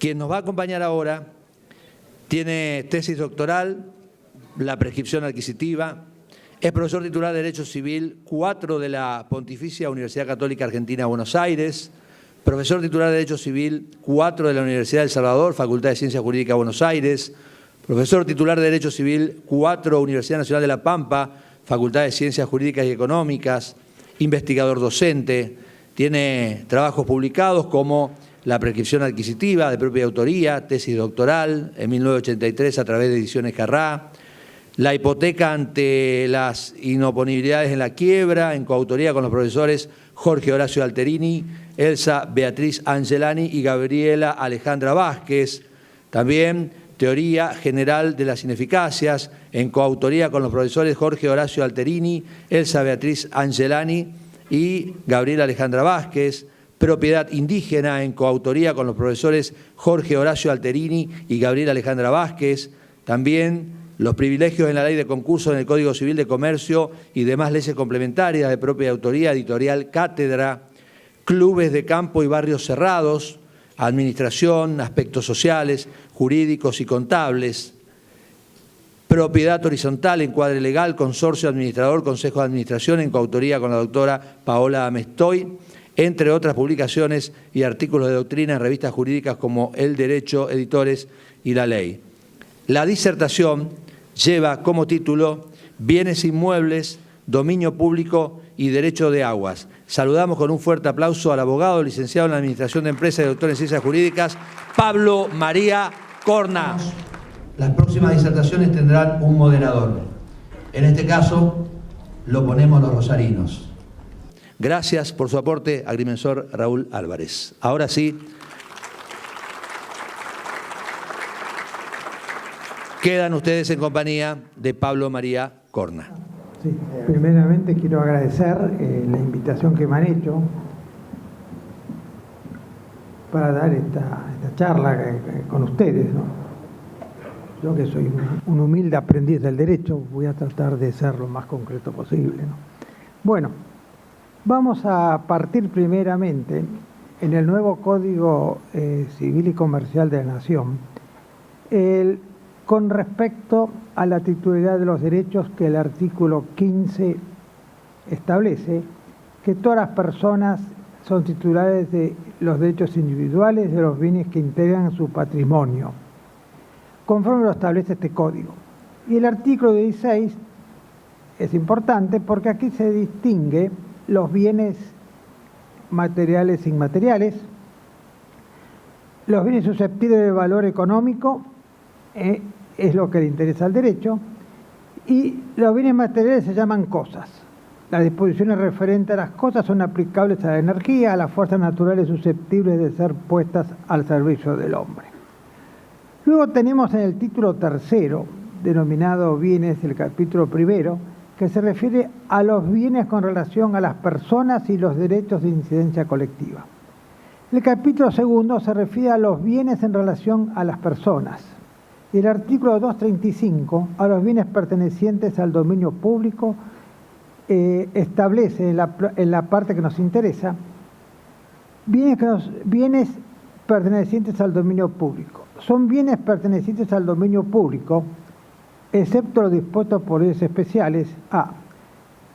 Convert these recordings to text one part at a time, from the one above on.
Quien nos va a acompañar ahora tiene tesis doctoral, la prescripción adquisitiva, es profesor titular de Derecho Civil 4 de la Pontificia Universidad Católica Argentina de Buenos Aires, profesor titular de Derecho Civil 4 de la Universidad del Salvador, Facultad de Ciencias Jurídicas de Buenos Aires, profesor titular de Derecho Civil 4, Universidad Nacional de La Pampa, Facultad de Ciencias Jurídicas y Económicas, investigador docente, tiene trabajos publicados como la prescripción adquisitiva de propia autoría, tesis doctoral en 1983 a través de Ediciones Carrá, la hipoteca ante las inoponibilidades en la quiebra, en coautoría con los profesores Jorge Horacio Alterini, Elsa Beatriz Angelani y Gabriela Alejandra Vázquez. También Teoría General de las Ineficacias, en coautoría con los profesores Jorge Horacio Alterini, Elsa Beatriz Angelani y Gabriela Alejandra Vázquez. Propiedad Indígena, en coautoría con los profesores Jorge Horacio Alterini y Gabriela Alejandra Vázquez. También los privilegios en la Ley de Concursos en el Código Civil de Comercio y demás leyes complementarias de propia autoría, editorial Cátedra, clubes de campo y barrios cerrados, administración, aspectos sociales, jurídicos y contables, propiedad horizontal, encuadre legal, consorcio administrador, consejo de administración, en coautoría con la doctora Paola Amestoy, entre otras publicaciones y artículos de doctrina en revistas jurídicas como El Derecho, Editores y La Ley. La disertación lleva como título Bienes inmuebles, dominio público y derecho de aguas. Saludamos con un fuerte aplauso al abogado, licenciado en la Administración de Empresas y doctor en Ciencias Jurídicas, Pablo María Corna. Las próximas disertaciones tendrán un moderador. En este caso, lo ponemos los rosarinos. Gracias por su aporte, agrimensor Raúl Álvarez. Ahora sí, quedan ustedes en compañía de Pablo María Corna. Sí, primeramente quiero agradecer la invitación que me han hecho para dar esta charla con ustedes, ¿no? Yo que soy un humilde aprendiz del derecho, voy a tratar de ser lo más concreto posible, ¿no? Bueno, vamos a partir primeramente en el nuevo Código Civil y Comercial de la Nación, con respecto a la titularidad de los derechos, que el artículo 15 establece que todas las personas son titulares de los derechos individuales de los bienes que integran su patrimonio, conforme lo establece este código. Y el artículo 16 es importante porque aquí se distingue los bienes materiales e inmateriales, los bienes susceptibles de valor económico, es lo que le interesa al derecho, y los bienes materiales se llaman cosas. Las disposiciones referentes a las cosas son aplicables a la energía, a las fuerzas naturales susceptibles de ser puestas al servicio del hombre. Luego tenemos en el título tercero, denominado bienes, el capítulo primero, que se refiere a los bienes con relación a las personas y los derechos de incidencia colectiva. El capítulo segundo se refiere a los bienes en relación a las personas. Y el artículo 235, a los bienes pertenecientes al dominio público, establece en la parte que nos interesa, bienes pertenecientes al dominio público. Son bienes pertenecientes al dominio público, excepto lo dispuesto por leyes especiales, a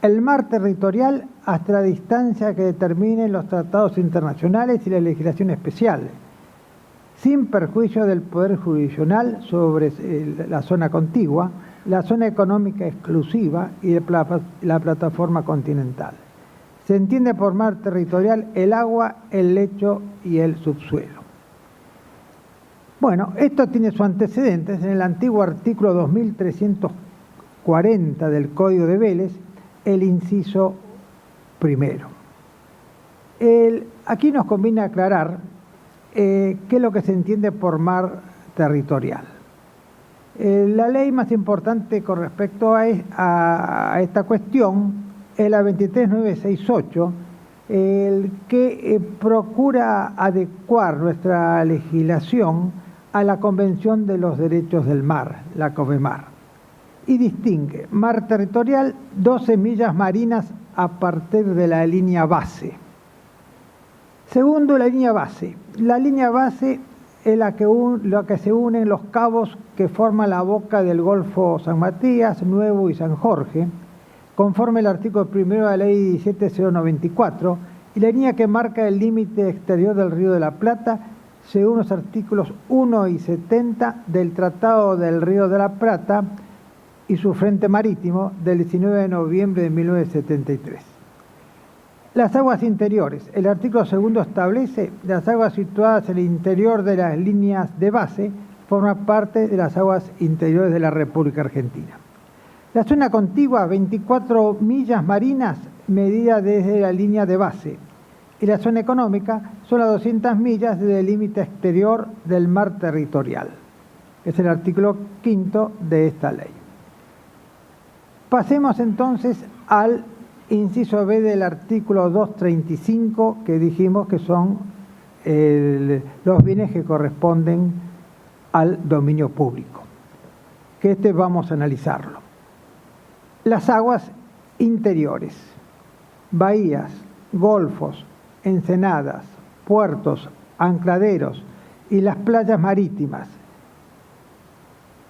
el mar territorial hasta la distancia que determinen los tratados internacionales y la legislación especial, sin perjuicio del poder jurisdiccional sobre la zona contigua, la zona económica exclusiva y la plataforma continental. Se entiende por mar territorial el agua, el lecho y el subsuelo. Bueno, esto tiene sus antecedentes en el antiguo artículo 2340 del Código de Vélez, el inciso primero. Aquí nos conviene aclarar qué es lo que se entiende por mar territorial. La ley más importante con respecto a esta cuestión es la 23968, que procura adecuar nuestra legislación a la Convención de los Derechos del Mar, la CONVEMAR, y distingue mar territorial 12 millas marinas a partir de la línea base. Segundo, la línea base. La línea base es la que se unen los cabos que forman la boca del Golfo San Matías, Nuevo y San Jorge, conforme el artículo 1 de la Ley 17094, y la línea que marca el límite exterior del Río de la Plata, según los artículos 1 y 70 del Tratado del Río de la Plata y su frente marítimo del 19 de noviembre de 1973. Las aguas interiores. El artículo 2 establece las aguas situadas en el interior de las líneas de base forman parte de las aguas interiores de la República Argentina. La zona contigua, 24 millas marinas medidas desde la línea de base, y la zona económica son las 200 millas desde el límite exterior del mar territorial. Es el artículo 5 de esta ley. Pasemos entonces al inciso B del artículo 235, que dijimos que son los bienes que corresponden al dominio público, que vamos a analizarlo. Las aguas interiores, bahías, golfos, ensenadas, puertos, ancladeros y las playas marítimas.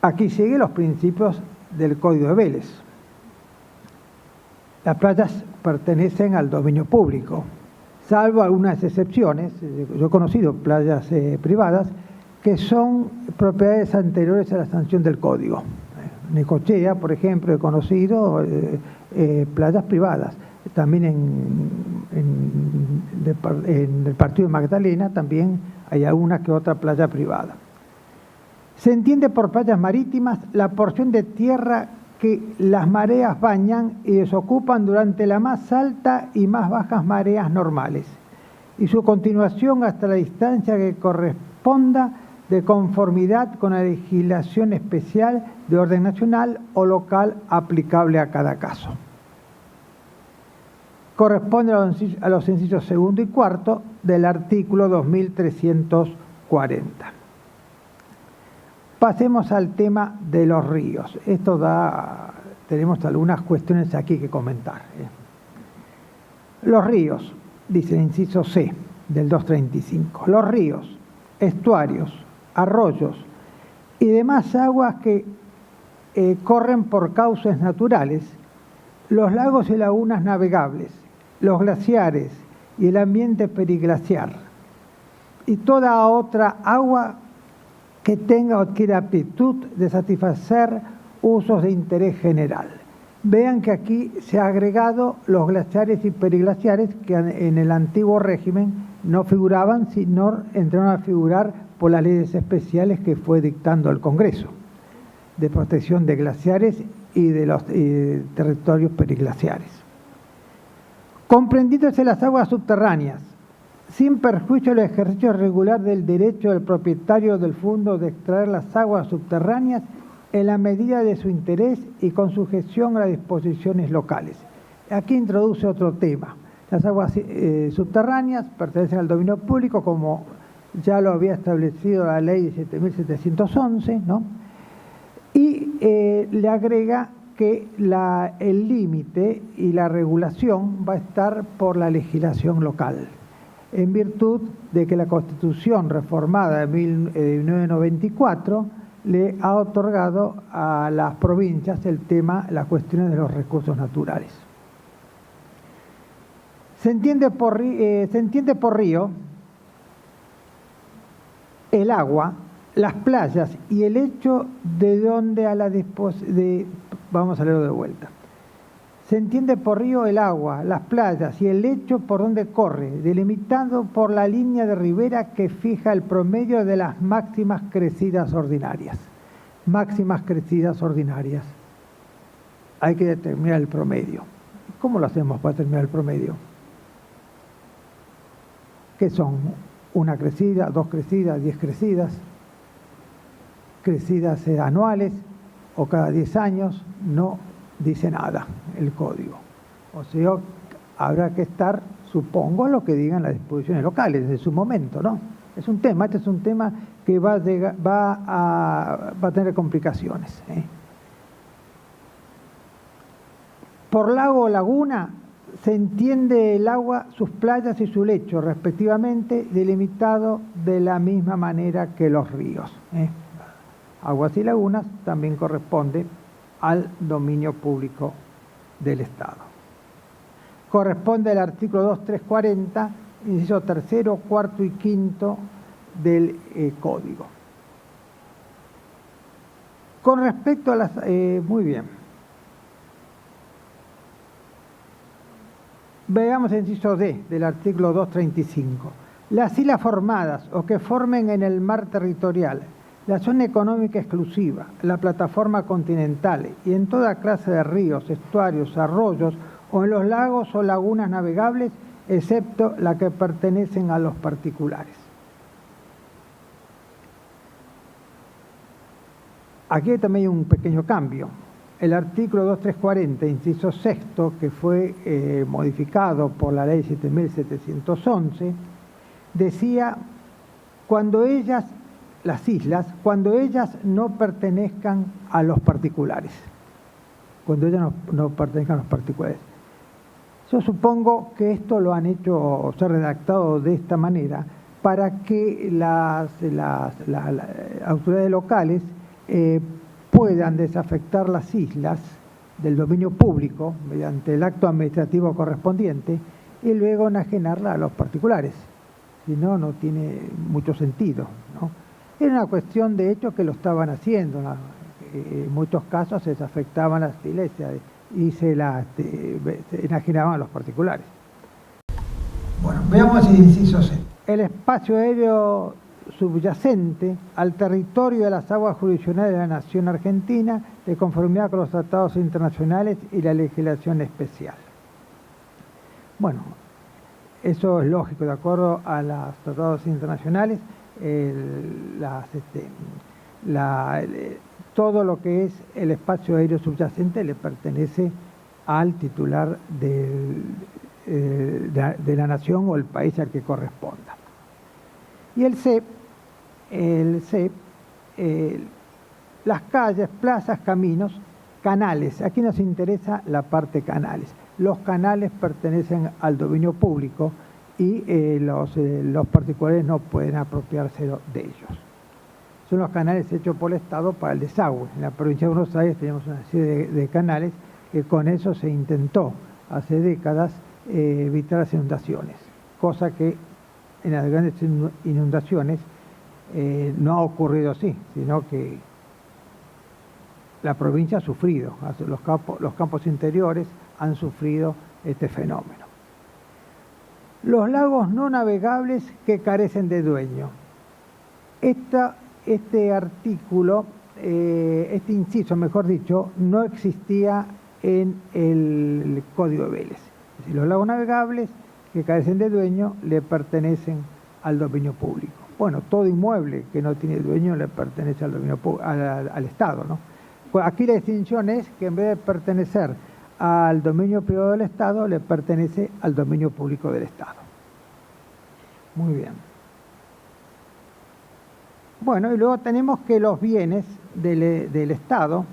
Aquí siguen los principios del Código de Vélez. Las playas pertenecen al dominio público, salvo algunas excepciones. Yo he conocido playas privadas que son propiedades anteriores a la sanción del Código. Necochea, por ejemplo, he conocido playas privadas. También en el partido de Magdalena también hay alguna que otra playa privada. Se entiende por playas marítimas la porción de tierra que las mareas bañan y desocupan durante la más alta y más bajas mareas normales, y su continuación hasta la distancia que corresponda de conformidad con la legislación especial de orden nacional o local aplicable a cada caso. Corresponde a los incisos 2 y 4 del artículo 2340. Pasemos al tema de los ríos. Tenemos algunas cuestiones aquí que comentar. Los ríos, dice el inciso C del 235. Los ríos, estuarios, arroyos y demás aguas que corren por cauces naturales, los lagos y lagunas navegables, los glaciares y el ambiente periglaciar, y toda otra agua que tenga o adquiera aptitud de satisfacer usos de interés general. Vean que aquí se ha agregado los glaciares y periglaciares que en el antiguo régimen no figuraban, sino entraron a figurar por las leyes especiales que fue dictando el Congreso de protección de glaciares y de los territorios periglaciares. Comprendiéndose las aguas subterráneas, sin perjuicio del ejercicio regular del derecho del propietario del fondo de extraer las aguas subterráneas en la medida de su interés y con sujeción a las disposiciones locales. Aquí introduce otro tema. Las aguas subterráneas pertenecen al dominio público, como ya lo había establecido la ley 7711, ¿no? Y le agrega que el límite y la regulación va a estar por la legislación local, en virtud de que la Constitución reformada de 1994 le ha otorgado a las provincias las cuestiones de los recursos naturales. Se entiende por río el agua, las playas y el hecho de donde vamos a leerlo de vuelta. Se entiende por río el agua, las playas y el lecho por donde corre, delimitado por la línea de ribera que fija el promedio de las máximas crecidas ordinarias. Máximas crecidas ordinarias. Hay que determinar el promedio. ¿Cómo lo hacemos para determinar el promedio? ¿Qué son? ¿Una crecida, 2 crecidas, 10 crecidas? ¿Crecidas anuales o cada 10 años? No dice nada el código. O sea, habrá que estar, supongo, lo que digan las disposiciones locales en su momento, ¿no? Es un tema, este es un tema que va a tener complicaciones. Por lago o laguna se entiende el agua, sus playas y su lecho, respectivamente, delimitado de la misma manera que los ríos. Aguas y lagunas también corresponde al dominio público del Estado. Corresponde al artículo 2340, inciso tercero, cuarto y quinto del Código. Con respecto a las... muy bien. Veamos el inciso D del artículo 235. Las islas formadas o que formen en el mar territorial, la zona económica exclusiva, la plataforma continental y en toda clase de ríos, estuarios, arroyos o en los lagos o lagunas navegables, excepto las que pertenecen a los particulares. Aquí también hay un pequeño cambio. El artículo 2340, inciso sexto, que fue modificado por la ley 7711, decía, cuando ellas, las islas, cuando ellas no pertenezcan a los particulares. Cuando ellas no pertenezcan a los particulares. Yo supongo que esto lo han hecho, o se ha redactado de esta manera, para que las autoridades locales puedan desafectar las islas del dominio público mediante el acto administrativo correspondiente y luego enajenarla a los particulares. Si no, no tiene mucho sentido, ¿no? Era una cuestión de hecho que lo estaban haciendo, ¿no? En muchos casos se desafectaban las iglesias y se enajenaban a los particulares. Bueno, veamos el inciso C. El espacio aéreo subyacente al territorio de las aguas jurisdiccionales de la Nación Argentina, de conformidad con los tratados internacionales y la legislación especial. Bueno, eso es lógico, de acuerdo a los tratados internacionales, todo lo que es el espacio aéreo subyacente le pertenece al titular de la nación o el país al que corresponda. Y el C, las calles, plazas, caminos, canales. Aquí nos interesa la parte canales. Los canales pertenecen al dominio público y los particulares no pueden apropiarse de ellos. Son los canales hechos por el Estado para el desagüe. En la provincia de Buenos Aires tenemos una serie de canales que con eso se intentó hace décadas evitar las inundaciones, cosa que en las grandes inundaciones no ha ocurrido así, sino que la provincia ha sufrido, los campos interiores han sufrido este fenómeno. Los lagos no navegables que carecen de dueño. Este artículo, este inciso, mejor dicho, no existía en el Código de Vélez. Es decir, los lagos navegables que carecen de dueño le pertenecen al dominio público. Bueno, todo inmueble que no tiene dueño le pertenece al dominio al Estado, ¿no? Pues aquí la distinción es que en vez de pertenecer al dominio privado del Estado, le pertenece al dominio público del Estado. Muy bien. Bueno, y luego tenemos que los bienes del Estado,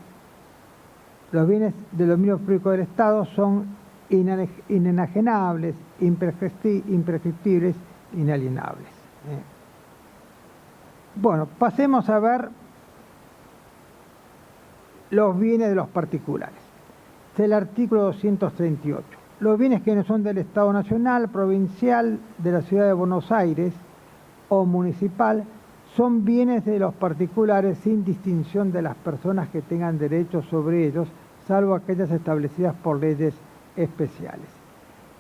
los bienes del dominio público del Estado son inenajenables, imprescriptibles, inalienables. Bueno, pasemos a ver los bienes de los particulares. Es el artículo 238. Los bienes que no son del Estado Nacional, provincial, de la Ciudad de Buenos Aires o municipal, son bienes de los particulares sin distinción de las personas que tengan derechos sobre ellos, salvo aquellas establecidas por leyes especiales.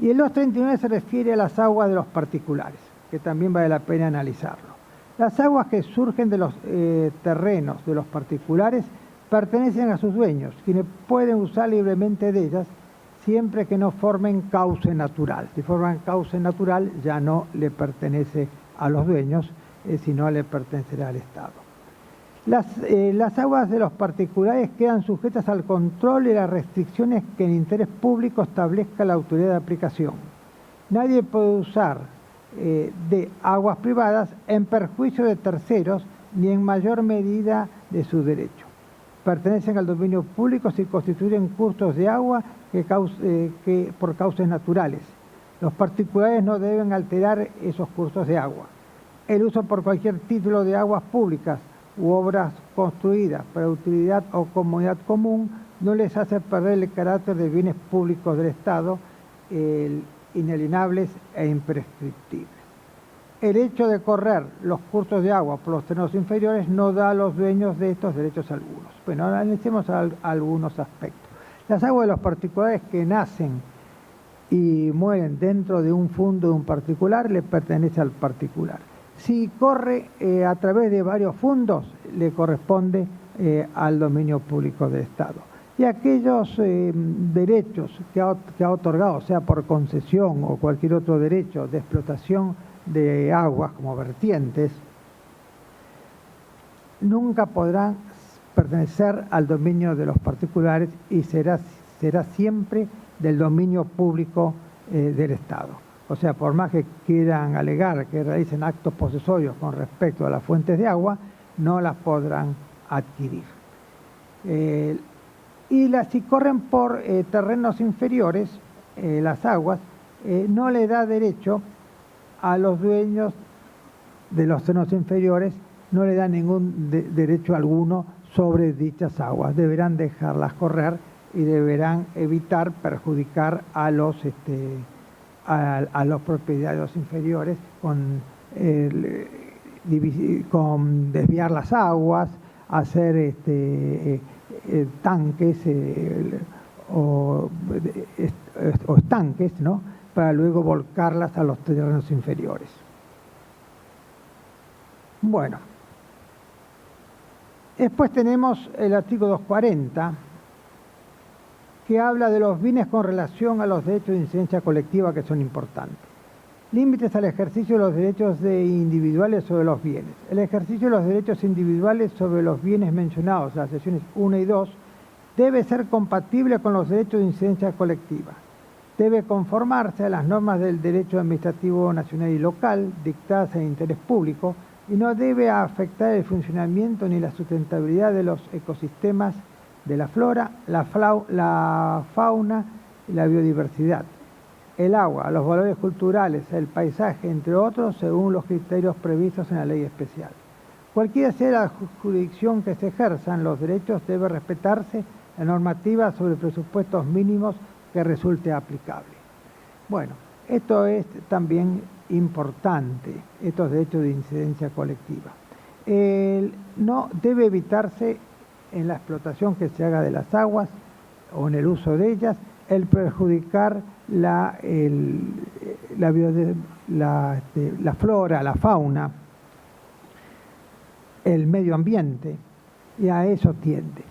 Y el 239 se refiere a las aguas de los particulares, que también vale la pena analizarlo. Las aguas que surgen de los terrenos de los particulares pertenecen a sus dueños, quienes pueden usar libremente de ellas siempre que no formen cauce natural. Si forman cauce natural ya no le pertenece a los dueños, sino le pertenecerá al Estado. Las aguas de los particulares quedan sujetas al control y las restricciones que en interés público establezca la autoridad de aplicación. Nadie puede usar de aguas privadas en perjuicio de terceros ni en mayor medida de su derecho. pertenecen al dominio público si constituyen cursos de agua que por causas naturales. Los particulares no deben alterar esos cursos de agua. El uso por cualquier título de aguas públicas u obras construidas para utilidad o comodidad común no les hace perder el carácter de bienes públicos del Estado, inalienables e imprescriptibles. El hecho de correr los cursos de agua por los terrenos inferiores no da a los dueños de estos derechos algunos. Bueno, ahora analicemos algunos aspectos. Las aguas de los particulares que nacen y mueren dentro de un fondo de un particular le pertenece al particular. Si corre a través de varios fondos, le corresponde al dominio público del Estado. Y aquellos derechos que ha otorgado, sea por concesión o cualquier otro derecho de explotación de aguas como vertientes, nunca podrán pertenecer al dominio de los particulares y será siempre del dominio público del Estado. O sea, por más que quieran alegar que realicen actos posesorios con respecto a las fuentes de agua, no las podrán adquirir. Si corren por terrenos inferiores, las aguas, no le da derecho a los dueños de los terrenos inferiores, no le da ningún derecho alguno sobre dichas aguas. Deberán dejarlas correr y deberán evitar perjudicar a los propietarios inferiores con desviar las aguas, hacer tanques o estanques, ¿no?, para luego volcarlas a los terrenos inferiores. Bueno, después tenemos el artículo 240, que habla de los bienes con relación a los derechos de incidencia colectiva que son importantes. Límites al ejercicio de los derechos individuales sobre los bienes. El ejercicio de los derechos individuales sobre los bienes mencionados en las secciones 1 y 2 debe ser compatible con los derechos de incidencia colectiva. Debe conformarse a las normas del derecho administrativo nacional y local dictadas en interés público y no debe afectar el funcionamiento ni la sustentabilidad de los ecosistemas, de la flora, la fauna y la biodiversidad, el agua, los valores culturales, el paisaje, entre otros, según los criterios previstos en la ley especial. Cualquiera sea la jurisdicción que se ejerzan, los derechos debe respetarse la normativa sobre presupuestos mínimos que resulte aplicable. Bueno, esto es también importante, estos derechos de incidencia colectiva. No debe evitarse en la explotación que se haga de las aguas o en el uso de ellas el perjudicar la flora, la fauna, el medio ambiente, y a eso tiende.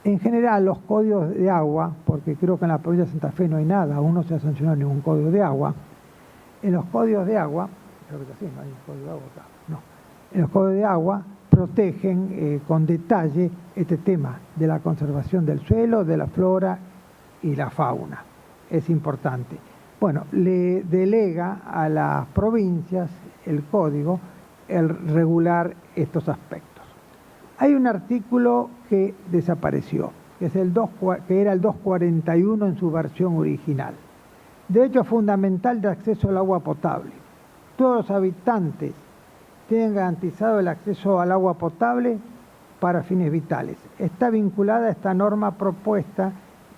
En general, los códigos de agua, porque creo que en la provincia de Santa Fe no hay nada, aún no se ha sancionado ningún código de agua, en los códigos de agua, creo que sí, no hay un código de agua acá, no, en los códigos de agua protegen con detalle este tema de la conservación del suelo, de la flora y la fauna. Es importante. Bueno, le delega a las provincias el código el regular estos aspectos. Hay un artículo que desapareció, que era el 241 en su versión original. Derecho fundamental de acceso al agua potable. Todos los habitantes tienen garantizado el acceso al agua potable para fines vitales. Está vinculada a esta norma propuesta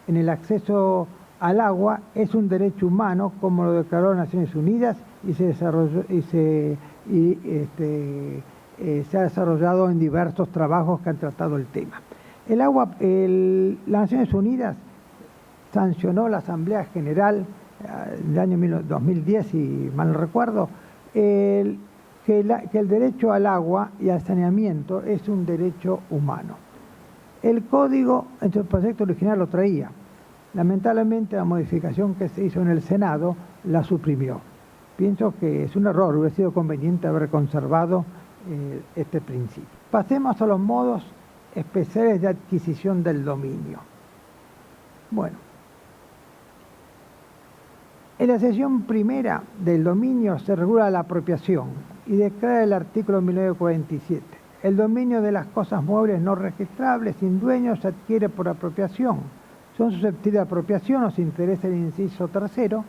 en el acceso al agua, es un derecho humano, como lo declaró Naciones Unidas, y se ha desarrollado en diversos trabajos que han tratado el tema. Las Naciones Unidas sancionó la Asamblea General del año 2010, si mal no recuerdo, que el derecho al agua y al saneamiento es un derecho humano. El código en su proyecto original lo traía. Lamentablemente la modificación que se hizo en el Senado la suprimió. Pienso que es un error, hubiera sido conveniente haber conservado este principio. Pasemos a los modos especiales de adquisición del dominio. Bueno, en la sección primera del dominio se regula la apropiación y declara el artículo 1947. El dominio de las cosas muebles no registrables sin dueño se adquiere por apropiación. Son susceptibles de apropiación, nos interesa el inciso tercero,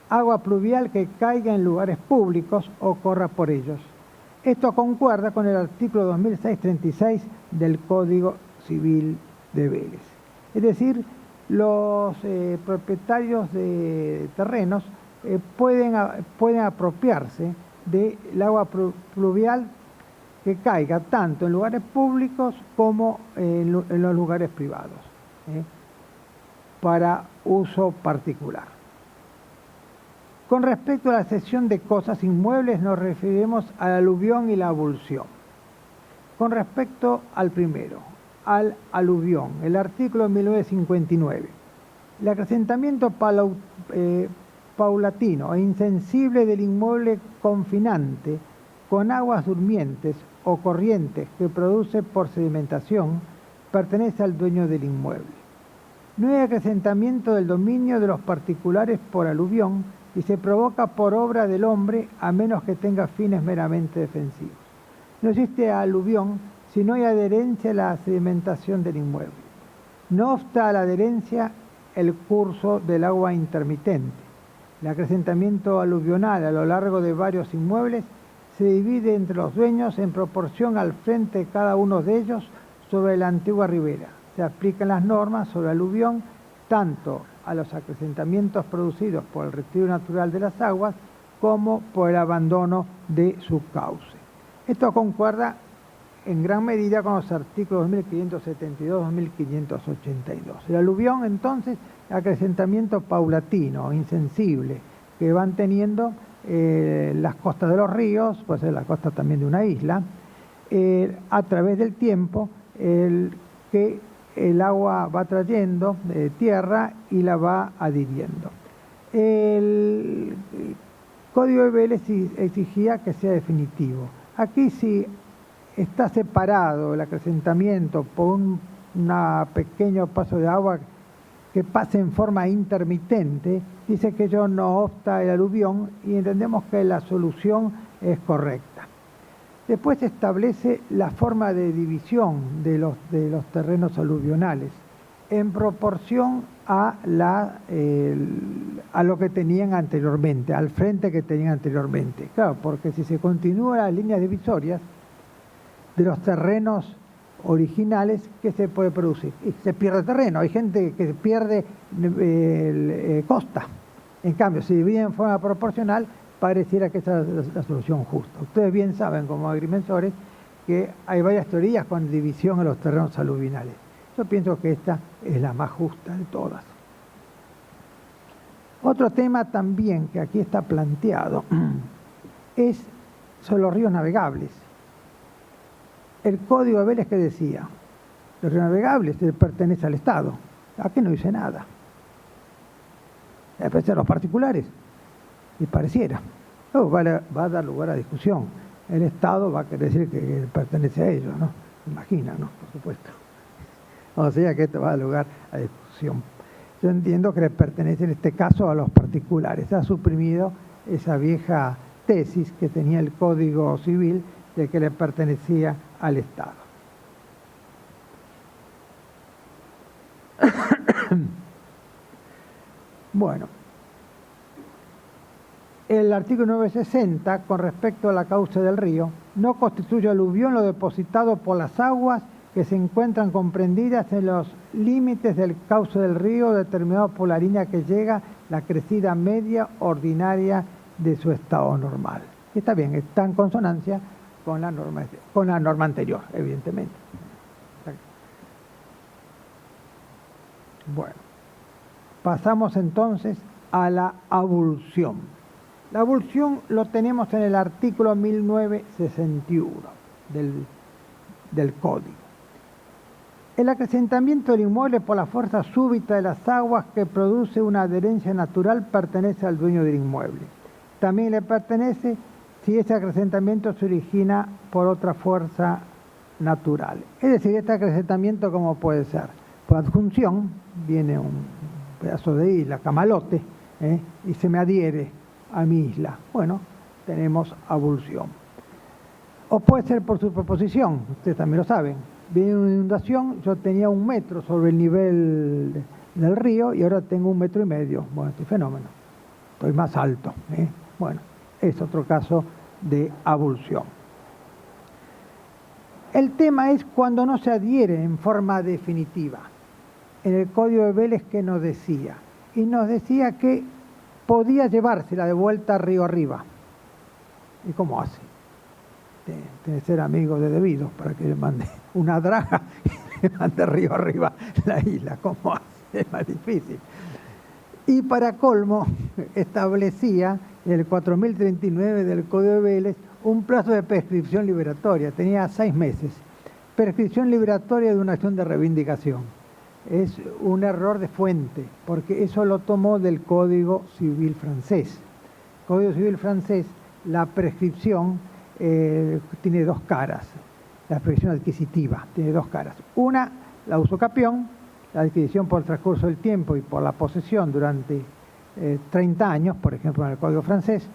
agua pluvial que caiga en lugares públicos o corra por ellos. Esto concuerda con el artículo 2006-36 del Código Civil de Vélez. Es decir, los propietarios de terrenos pueden apropiarse del agua pluvial que caiga tanto en lugares públicos como en los lugares privados, para uso particular. Con respecto a la cesión de cosas inmuebles nos referimos al aluvión y la abulsión. Con respecto al primero, al aluvión, el artículo 1959, el acrecentamiento paulatino e insensible del inmueble confinante con aguas durmientes o corrientes que produce por sedimentación pertenece al dueño del inmueble. No hay acrecentamiento del dominio de los particulares por aluvión y se provoca por obra del hombre a menos que tenga fines meramente defensivos. No existe aluvión si no hay adherencia a la sedimentación del inmueble. No obsta a la adherencia el curso del agua intermitente. El acrecentamiento aluvional a lo largo de varios inmuebles se divide entre los dueños en proporción al frente de cada uno de ellos sobre la antigua ribera. Se aplican las normas sobre aluvión tanto a los acrecentamientos producidos por el retiro natural de las aguas como por el abandono de su cauce. Esto concuerda en gran medida con los artículos 2572-2582. El aluvión, entonces, acrecentamiento paulatino, insensible, que van teniendo las costas de los ríos, puede ser la costa también de una isla, a través del tiempo, que el agua va trayendo de tierra y la va adhiriendo. El Código de Vélez exigía que sea definitivo. Aquí sí está separado el acrecentamiento por un pequeño paso de agua que pase en forma intermitente, dice que ello no obsta el aluvión y entendemos que la solución es correcta. Después se establece la forma de división de los terrenos aluvionales en proporción a lo que tenían anteriormente, al frente que tenían anteriormente. Claro, porque si se continúan las líneas divisorias de los terrenos originales, ¿qué se puede producir? Y se pierde terreno, hay gente que pierde costa. En cambio, si dividen en forma proporcional, pareciera que esa es la solución justa. Ustedes bien saben, como agrimensores, que hay varias teorías con división en los terrenos aluvionales. Yo pienso que esta es la más justa de todas. Otro tema también que aquí está planteado es sobre los ríos navegables. El Código de Vélez, que decía, los ríos navegables pertenecen al Estado. Aquí no dice nada. Debe a los particulares. Y pareciera. Luego va a dar lugar a discusión. El Estado va a querer decir que pertenece a ellos, ¿no? Imagina, ¿no? Por supuesto. O sea que esto va a dar lugar a discusión. Yo entiendo que le pertenece en este caso a los particulares. Se ha suprimido esa vieja tesis que tenía el Código Civil de que le pertenecía al Estado. Bueno, el artículo 960, con respecto a la cauce del río, no constituye aluvión lo depositado por las aguas que se encuentran comprendidas en los límites del cauce del río determinado por la línea que llega la crecida media ordinaria de su estado normal. Y está bien, está en consonancia con la norma anterior, evidentemente. Bueno, pasamos entonces a la abulsión. La abulsión lo tenemos en el artículo 1961 del Código. El acrecentamiento del inmueble por la fuerza súbita de las aguas que produce una adherencia natural pertenece al dueño del inmueble. También le pertenece si ese acrecentamiento se origina por otra fuerza natural. Es decir, este acrecentamiento, ¿cómo puede ser? Por adjunción, viene un pedazo de isla, Camalote, y se me adhiere a mi isla. Bueno, tenemos abulsión. O puede ser por superposición, ustedes también lo saben. Viene una inundación, yo tenía 1 metro sobre el nivel del río y ahora tengo 1,5 metros. Bueno, este fenómeno. Estoy más alto. Bueno, es otro caso de abulsión. El tema es cuando no se adhiere en forma definitiva. En el Código de Vélez, ¿qué nos decía? Y nos decía que podía llevársela de vuelta río arriba. ¿Y cómo hace? Tiene que ser amigo de Debido para que le mande una draga y le mande río arriba la isla. ¿Cómo hace? Es más difícil. Y para colmo, establecía en el 4039 del Código de Vélez un plazo de prescripción liberatoria. Tenía 6 meses. Prescripción liberatoria de una acción de reivindicación. Es un error de fuente, porque eso lo tomó del Código Civil francés. Código Civil francés, la prescripción tiene 2 caras. La prescripción adquisitiva tiene 2 caras. Una, la usucapión, la adquisición por el transcurso del tiempo y por la posesión durante 30 años, por ejemplo en el Código francés,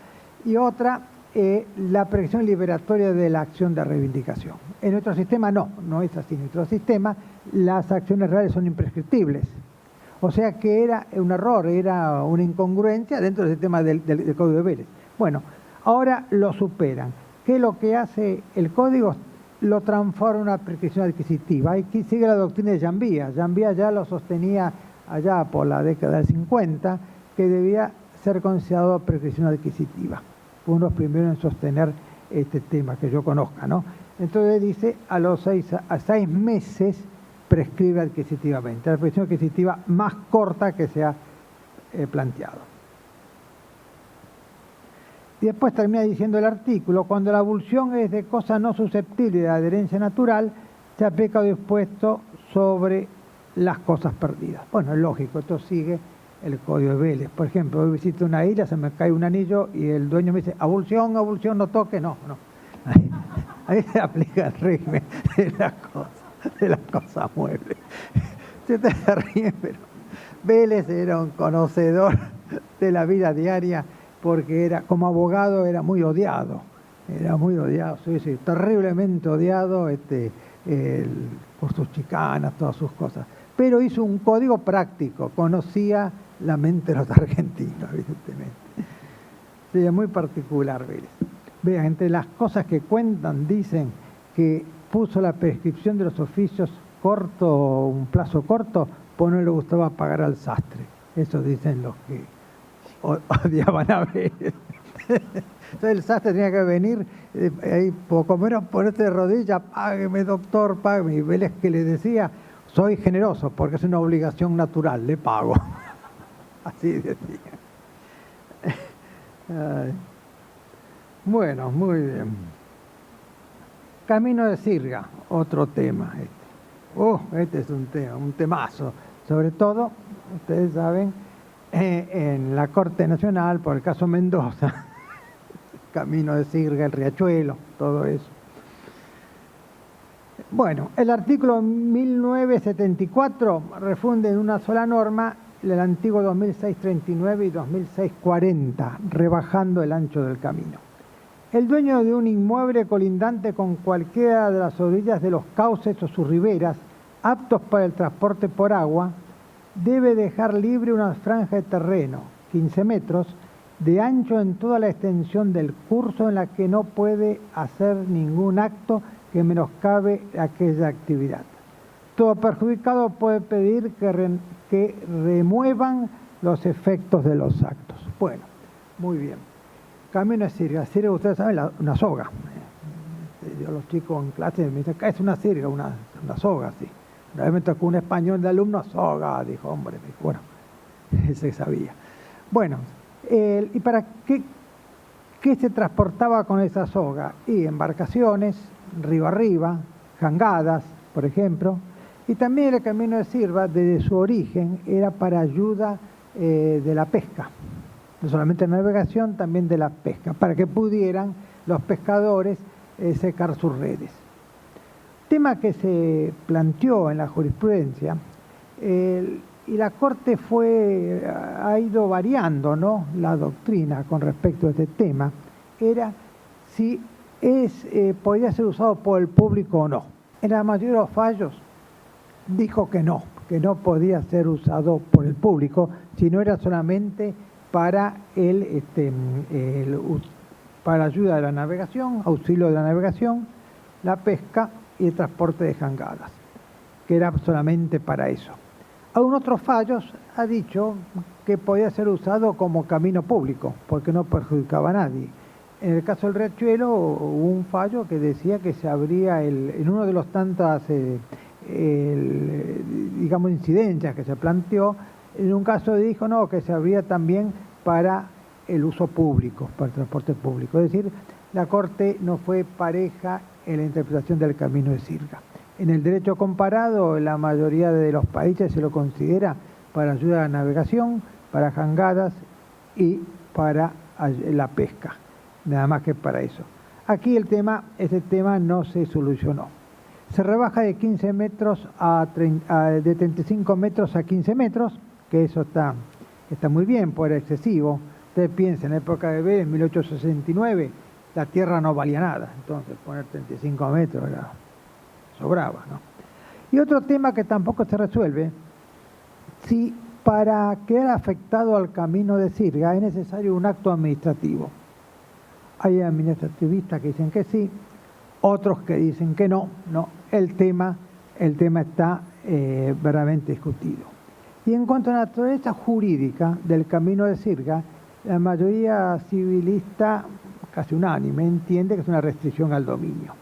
y otra, la prescripción liberatoria de la acción de reivindicación. En nuestro sistema no es así. En nuestro sistema las acciones reales son imprescriptibles. O sea que era un error, era una incongruencia dentro del sistema del Código de Vélez. Bueno, ahora lo superan. ¿Qué es lo que hace el Código? Lo transforma en una prescripción adquisitiva. Aquí sigue la doctrina de Jean Villa. Jean Villa ya lo sostenía allá por la década del 50, que debía ser considerado prescripción adquisitiva. Fue uno de los primeros en sostener este tema que yo conozca, ¿no? Entonces dice, a 6 meses prescribe adquisitivamente. La prescripción adquisitiva más corta que se ha planteado. Y después termina diciendo el artículo, cuando la abulsión es de cosa no susceptible de adherencia natural, se aplica lo dispuesto sobre las cosas perdidas. Bueno, es lógico, esto sigue el Código de Vélez. Por ejemplo, yo visito una isla, se me cae un anillo y el dueño me dice, abulsión, no toque, no. Ahí se aplica el régimen de las cosas muebles. Ustedes se ríen, pero Vélez era un conocedor de la vida diaria, porque como abogado era muy odiado, sí, terriblemente odiado por sus chicanas, todas sus cosas. Pero hizo un código práctico, conocía la mente de los argentinos, evidentemente. Sí, es muy particular, Vélez. Vean, entre las cosas que cuentan, dicen que puso la prescripción de los oficios un plazo corto, pues no le gustaba pagar al sastre. Eso dicen los que odiaban a Vélez. Entonces el sastre tenía que venir, ahí poco menos ponerse de rodillas, págueme doctor, págueme. Y Vélez que le decía, soy generoso porque es una obligación natural, le pago. Así decía. Bueno, muy bien. Camino de Sirga, otro tema. Este es un temazo. Sobre todo, ustedes saben, en la Corte Nacional, por el caso Mendoza, Camino de Sirga, el Riachuelo, todo eso. Bueno, el artículo 1974 refunde en una sola norma el antiguo 2639 y 2640, rebajando el ancho del camino. El dueño de un inmueble colindante con cualquiera de las orillas de los cauces o sus riberas, aptos para el transporte por agua, debe dejar libre una franja de terreno, 15 metros, de ancho en toda la extensión del curso en la que no puede hacer ningún acto que menoscabe aquella actividad. Todo perjudicado puede pedir que remuevan los efectos de los actos. Bueno, muy bien. Camino de Sirga. Sirga, ustedes saben, una soga. Yo los chicos en clase me dicen, es una sirga, una soga, sí. Una vez me tocó un español de alumno, soga, dijo, hombre, bueno, se sabía. Bueno, ¿y para qué se transportaba con esa soga? Y embarcaciones, río arriba, jangadas, por ejemplo, y también el Camino de Sirga, desde su origen, era para ayuda de la pesca, no solamente la navegación, también de la pesca, para que pudieran los pescadores secar sus redes. Tema que se planteó en la jurisprudencia, y la Corte ha ido variando, ¿no?, la doctrina con respecto a este tema, era si podía ser usado por el público o no. En la mayoría de los fallos dijo que no podía ser usado por el público, sino era solamente para para la ayuda de la navegación, auxilio de la navegación, la pesca y el transporte de jangadas, que era solamente para eso. Algunos otros fallos ha dicho que podía ser usado como camino público, porque no perjudicaba a nadie. En el caso del riachuelo hubo un fallo que decía que se abría en uno de los tantas digamos incidencias que se planteó, en un caso dijo no, que se abría también para el uso público, para el transporte público. Es decir, la Corte no fue pareja en la interpretación del camino de Sirga. En el derecho comparado, la mayoría de los países se lo considera para ayuda a la navegación, para jangadas y para la pesca, nada más que para eso. Aquí ese tema no se solucionó. Se rebaja de 15 metros de 35 metros a 15 metros, que eso está muy bien, pues era excesivo. Ustedes piensen, en la época de Vélez, en 1869, la tierra no valía nada, entonces poner 35 metros sobraba, ¿no? Y otro tema que tampoco se resuelve, si para quedar afectado al camino de Sirga es necesario un acto administrativo. Hay administrativistas que dicen que sí, otros que dicen que no. El tema está verdaderamente discutido. Y en cuanto a la naturaleza jurídica del camino de Sirga, la mayoría civilista, casi unánime, entiende que es una restricción al dominio.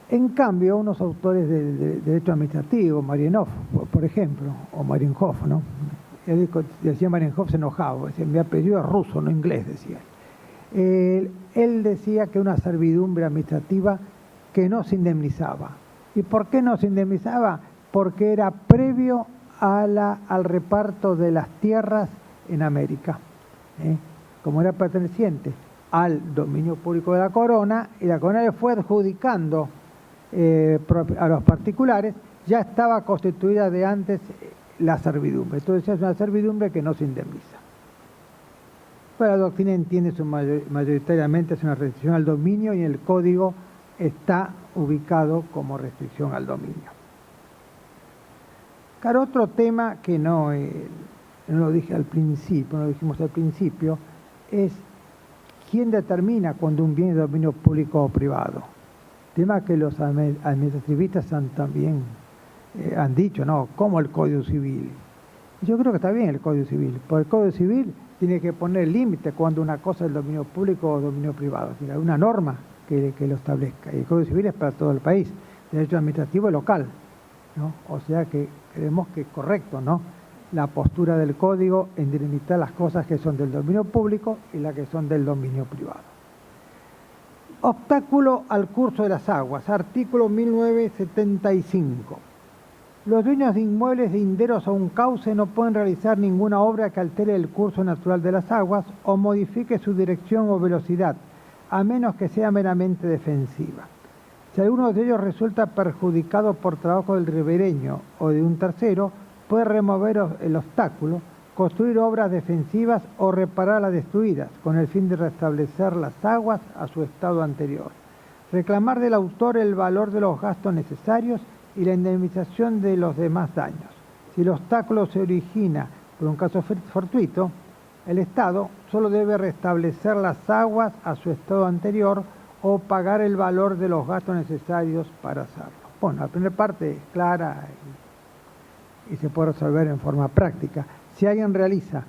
En cambio, unos autores del derecho administrativo, Marienhof, por ejemplo, o Marienhof, ¿no? Decía Marienhof, se enojaba, decía, mi apellido es ruso, no inglés, decía. Él decía que una servidumbre administrativa que no se indemnizaba. ¿Y por qué no se indemnizaba? Porque era previo al reparto de las tierras en América, como era perteneciente al dominio público de la corona, y la corona le fue adjudicando a los particulares, ya estaba constituida de antes la servidumbre. Entonces es una servidumbre que no se indemniza. Pero la doctrina entiende mayoritariamente es una restricción al dominio y en el código está ubicado como restricción al dominio. Claro, otro tema que no lo dije al principio, no lo dijimos al principio, es quién determina cuando un bien es de dominio público o privado. Tema que los administrativistas también han dicho, ¿no? Como el Código Civil. Yo creo que está bien el Código Civil, porque el Código Civil tiene que poner límite cuando una cosa es dominio público o dominio privado. Tiene una norma que lo establezca. Y el Código Civil es para todo el país. Derecho administrativo es local, ¿no? O sea que creemos que es correcto, ¿no? La postura del Código en delimitar las cosas que son del dominio público y las que son del dominio privado. Obstáculo al curso de las aguas, artículo 1975. Los dueños de inmuebles linderos a un cauce no pueden realizar ninguna obra que altere el curso natural de las aguas o modifique su dirección o velocidad, a menos que sea meramente defensiva. Si alguno de ellos resulta perjudicado por trabajo del ribereño o de un tercero, puede remover el obstáculo, construir obras defensivas o reparar las destruidas, con el fin de restablecer las aguas a su estado anterior. Reclamar del autor el valor de los gastos necesarios y la indemnización de los demás daños. Si el obstáculo se origina por un caso fortuito, el Estado solo debe restablecer las aguas a su estado anterior o pagar el valor de los gastos necesarios para hacerlo. Bueno, la primera parte es clara y se puede resolver en forma práctica. Si alguien realiza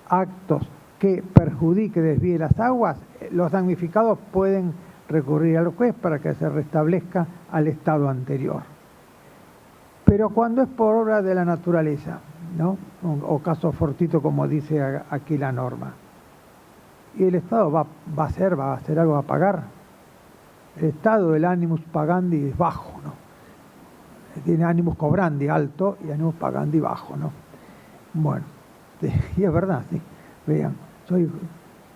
actos que perjudique, desvíe las aguas, los damnificados pueden recurrir al juez para que se restablezca al estado anterior. Pero cuando es por obra de la naturaleza, ¿no? O caso fortuito, como dice aquí la norma, y el Estado va a hacer algo, va a pagar. El Estado, el animus pagandi es bajo, ¿no? Tiene animus cobrandi alto y animus pagandi bajo, ¿no? Bueno, sí, y es verdad, sí. Vean, soy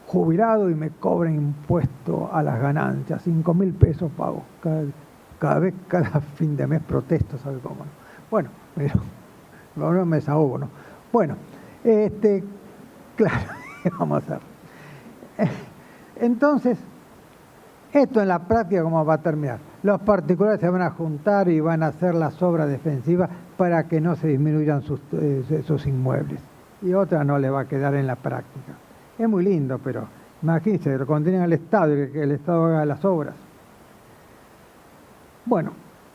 jubilado y me cobran impuesto a las ganancias, 5.000 pesos pago. Cada fin de mes protesto, ¿sabe cómo? ¿No? Bueno, pero no me desahogo, ¿no? Bueno, claro, vamos a hacer. Entonces, Esto en la práctica, ¿cómo va a terminar? Los particulares se van a juntar y van a hacer las obras defensivas para que no se disminuyan sus inmuebles. Y otra no le va a quedar en la práctica. Es muy lindo, pero imagínense, lo contienen al Estado y que el Estado haga las obras. Bueno,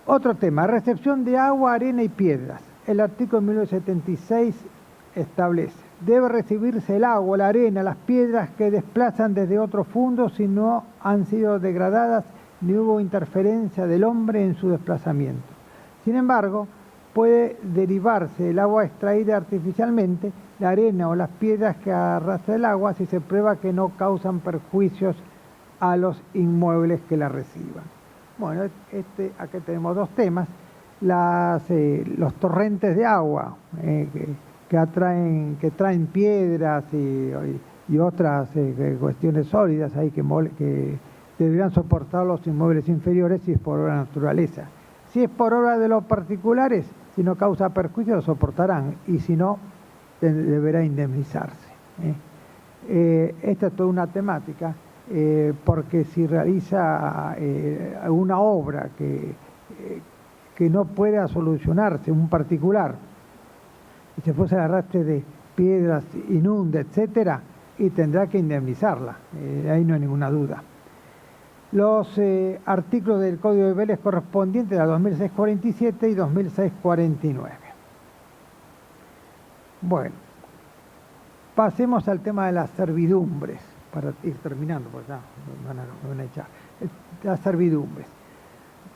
otro tema, recepción de agua, arena y piedras. El artículo 1976 establece: debe recibirse el agua, la arena, las piedras que desplazan desde otro fondo si no han sido degradadas ni hubo interferencia del hombre en su desplazamiento. Sin embargo, puede derivarse el agua extraída artificialmente, la arena o las piedras que arrastra el agua si se prueba que no causan perjuicios a los inmuebles que la reciban. Bueno, aquí tenemos dos temas: los torrentes de agua que traen piedras y otras cuestiones sólidas ahí que deberían soportar los inmuebles inferiores si es por obra de naturaleza. Si es por obra de los particulares, si no causa perjuicio, lo soportarán, y si no, deberá indemnizarse. Esta es toda una temática, porque si realiza alguna obra que no pueda solucionarse un particular, y se fuese al arrastre de piedras, inunde, etcétera, y tendrá que indemnizarla, ahí no hay ninguna duda. Los artículos del Código de Vélez correspondientes a 2647 y 2649. Bueno, pasemos al tema de las servidumbres, para ir terminando, porque ya me van a echar. Las servidumbres.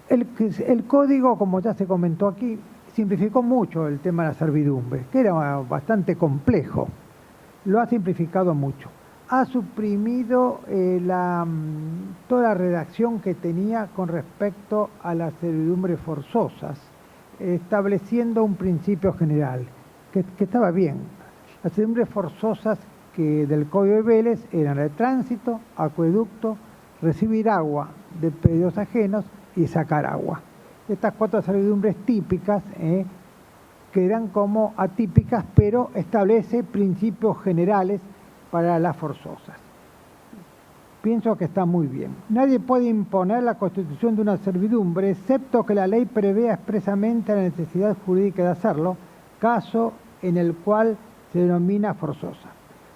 El Código, como ya se comentó aquí, simplificó mucho el tema de la servidumbre, que era bastante complejo. Lo ha simplificado mucho. Ha suprimido toda la redacción que tenía con respecto a las servidumbres forzosas, estableciendo un principio general, que estaba bien. Las servidumbres forzosas del Código de Vélez eran el tránsito, acueducto, recibir agua de predios ajenos y sacar agua. Estas cuatro servidumbres típicas quedan como atípicas, pero establece principios generales para las forzosas. Pienso que está muy bien. Nadie puede imponer la constitución de una servidumbre, excepto que la ley prevea expresamente la necesidad jurídica de hacerlo, caso en el cual se denomina forzosa.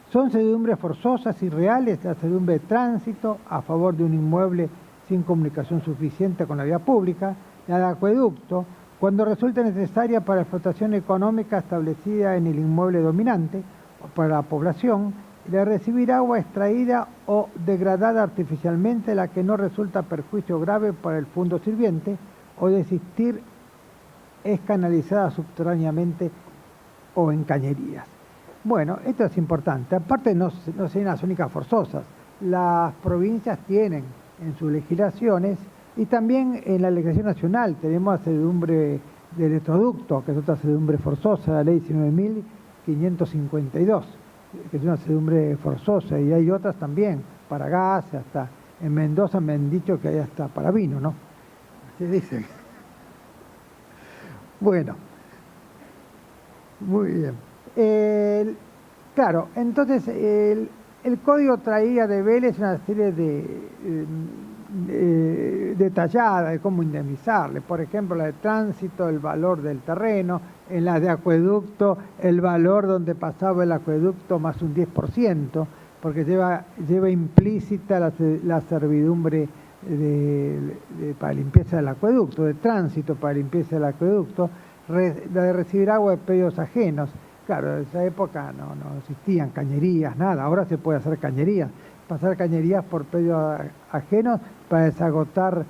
Son servidumbres forzosas y reales la servidumbre de tránsito a favor de un inmueble sin comunicación suficiente con la vía pública, la de acueducto, cuando resulte necesaria para la explotación económica establecida en el inmueble dominante o para la población, de recibir agua extraída o degradada artificialmente, la que no resulta perjuicio grave para el fondo sirviente, o de existir es canalizada subterráneamente o en cañerías. Bueno, esto es importante. Aparte, no son las únicas forzosas. Las provincias tienen en sus legislaciones, y también en la legislación nacional tenemos la servidumbre de electroducto, que es otra servidumbre forzosa, la ley 19.552, que es una servidumbre forzosa, y hay otras también, para gas, hasta en Mendoza me han dicho que hay hasta para vino, ¿no? Así dicen. Bueno, muy bien. Claro, entonces el código traía de Vélez una serie detallada de cómo indemnizarle. Por ejemplo, la de tránsito, el valor del terreno; en la de acueducto, el valor donde pasaba el acueducto más un 10%, porque lleva implícita la servidumbre para limpieza del acueducto, de tránsito para limpieza del acueducto, la de recibir agua de predios ajenos. Claro, en esa época no existían cañerías, nada. Ahora se puede hacer cañerías, pasar cañerías por predios ajenos para desagotar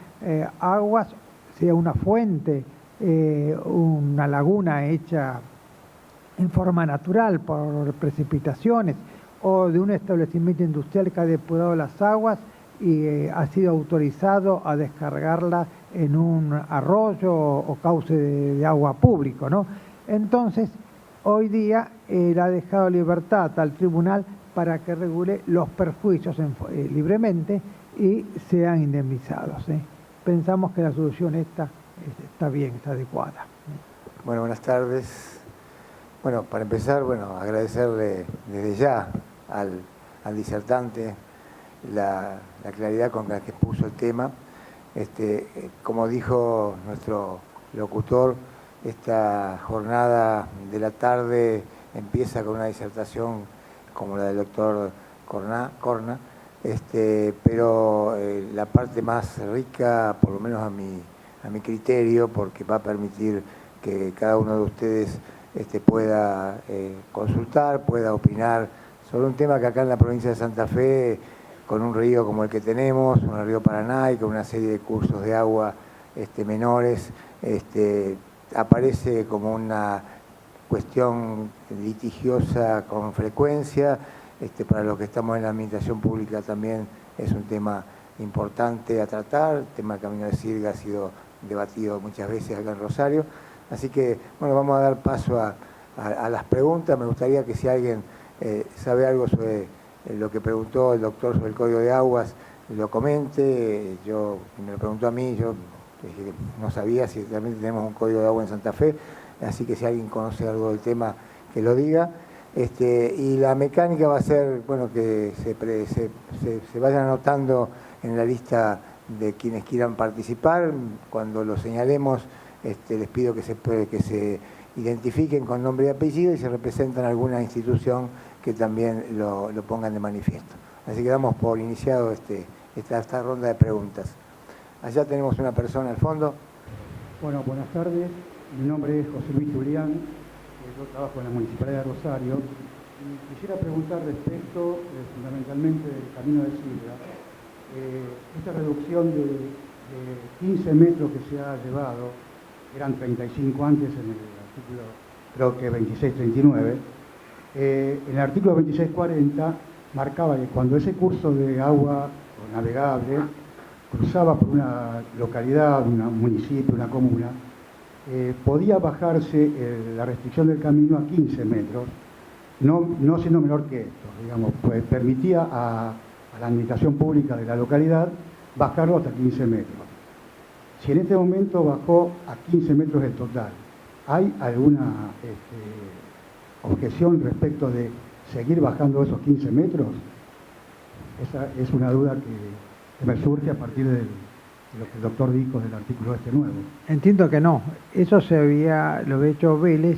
aguas, sea una fuente, una laguna hecha en forma natural por precipitaciones, o de un establecimiento industrial que ha depurado las aguas y ha sido autorizado a descargarla en un arroyo o cauce de agua público, ¿no? Entonces, hoy día le ha dejado libertad al tribunal para que regule los perjuicios libremente y sean indemnizados. Pensamos que la solución está bien, está adecuada. Bueno, buenas tardes. Bueno, para empezar, agradecerle desde ya al disertante la la claridad con la que expuso el tema. Como dijo nuestro locutor, esta jornada de la tarde empieza con una disertación como la del doctor Corna, pero la parte más rica, por lo menos a mi criterio, porque va a permitir que cada uno de ustedes pueda consultar, pueda opinar sobre un tema que acá en la provincia de Santa Fe, con un río como el que tenemos, un río Paraná, y con una serie de cursos de agua menores, aparece como una cuestión litigiosa con frecuencia. Para los que estamos en la administración pública también es un tema importante a tratar. El tema del Camino de Sirga ha sido debatido muchas veces acá en Rosario. Así que, bueno, vamos a dar paso a las preguntas. Me gustaría que si alguien sabe algo sobre lo que preguntó el doctor sobre el Código de Aguas, lo comente. Me lo preguntó a mí, yo dije que no sabía si realmente tenemos un Código de Agua en Santa Fe, así que si alguien conoce algo del tema, que lo diga. Y la mecánica va a ser, bueno, que se vayan anotando en la lista de quienes quieran participar. Cuando lo señalemos, les pido que se identifiquen con nombre y apellido y se representan alguna institución que también lo pongan de manifiesto. Así que damos por iniciado esta ronda de preguntas. Allá tenemos una persona al fondo. Bueno, buenas tardes. Mi nombre es José Luis Julián. Yo trabajo en la Municipalidad de Rosario. Y quisiera preguntar respecto fundamentalmente del Camino de Sirga. Esta reducción de 15 metros que se ha llevado, eran 35 antes en el artículo, creo que 2639, en el artículo 2640 marcaba que cuando ese curso de agua navegable cruzaba por una localidad, un municipio, una comuna, podía bajarse la restricción del camino a 15 metros, no siendo menor que esto, digamos, pues permitía a la administración pública de la localidad bajarlo hasta 15 metros. Si en este momento bajó a 15 metros el total, ¿hay alguna objeción respecto de seguir bajando esos 15 metros? Esa es una duda que me surge a partir de lo que el doctor dijo del artículo nuevo. Entiendo que no. Eso lo había hecho Vélez,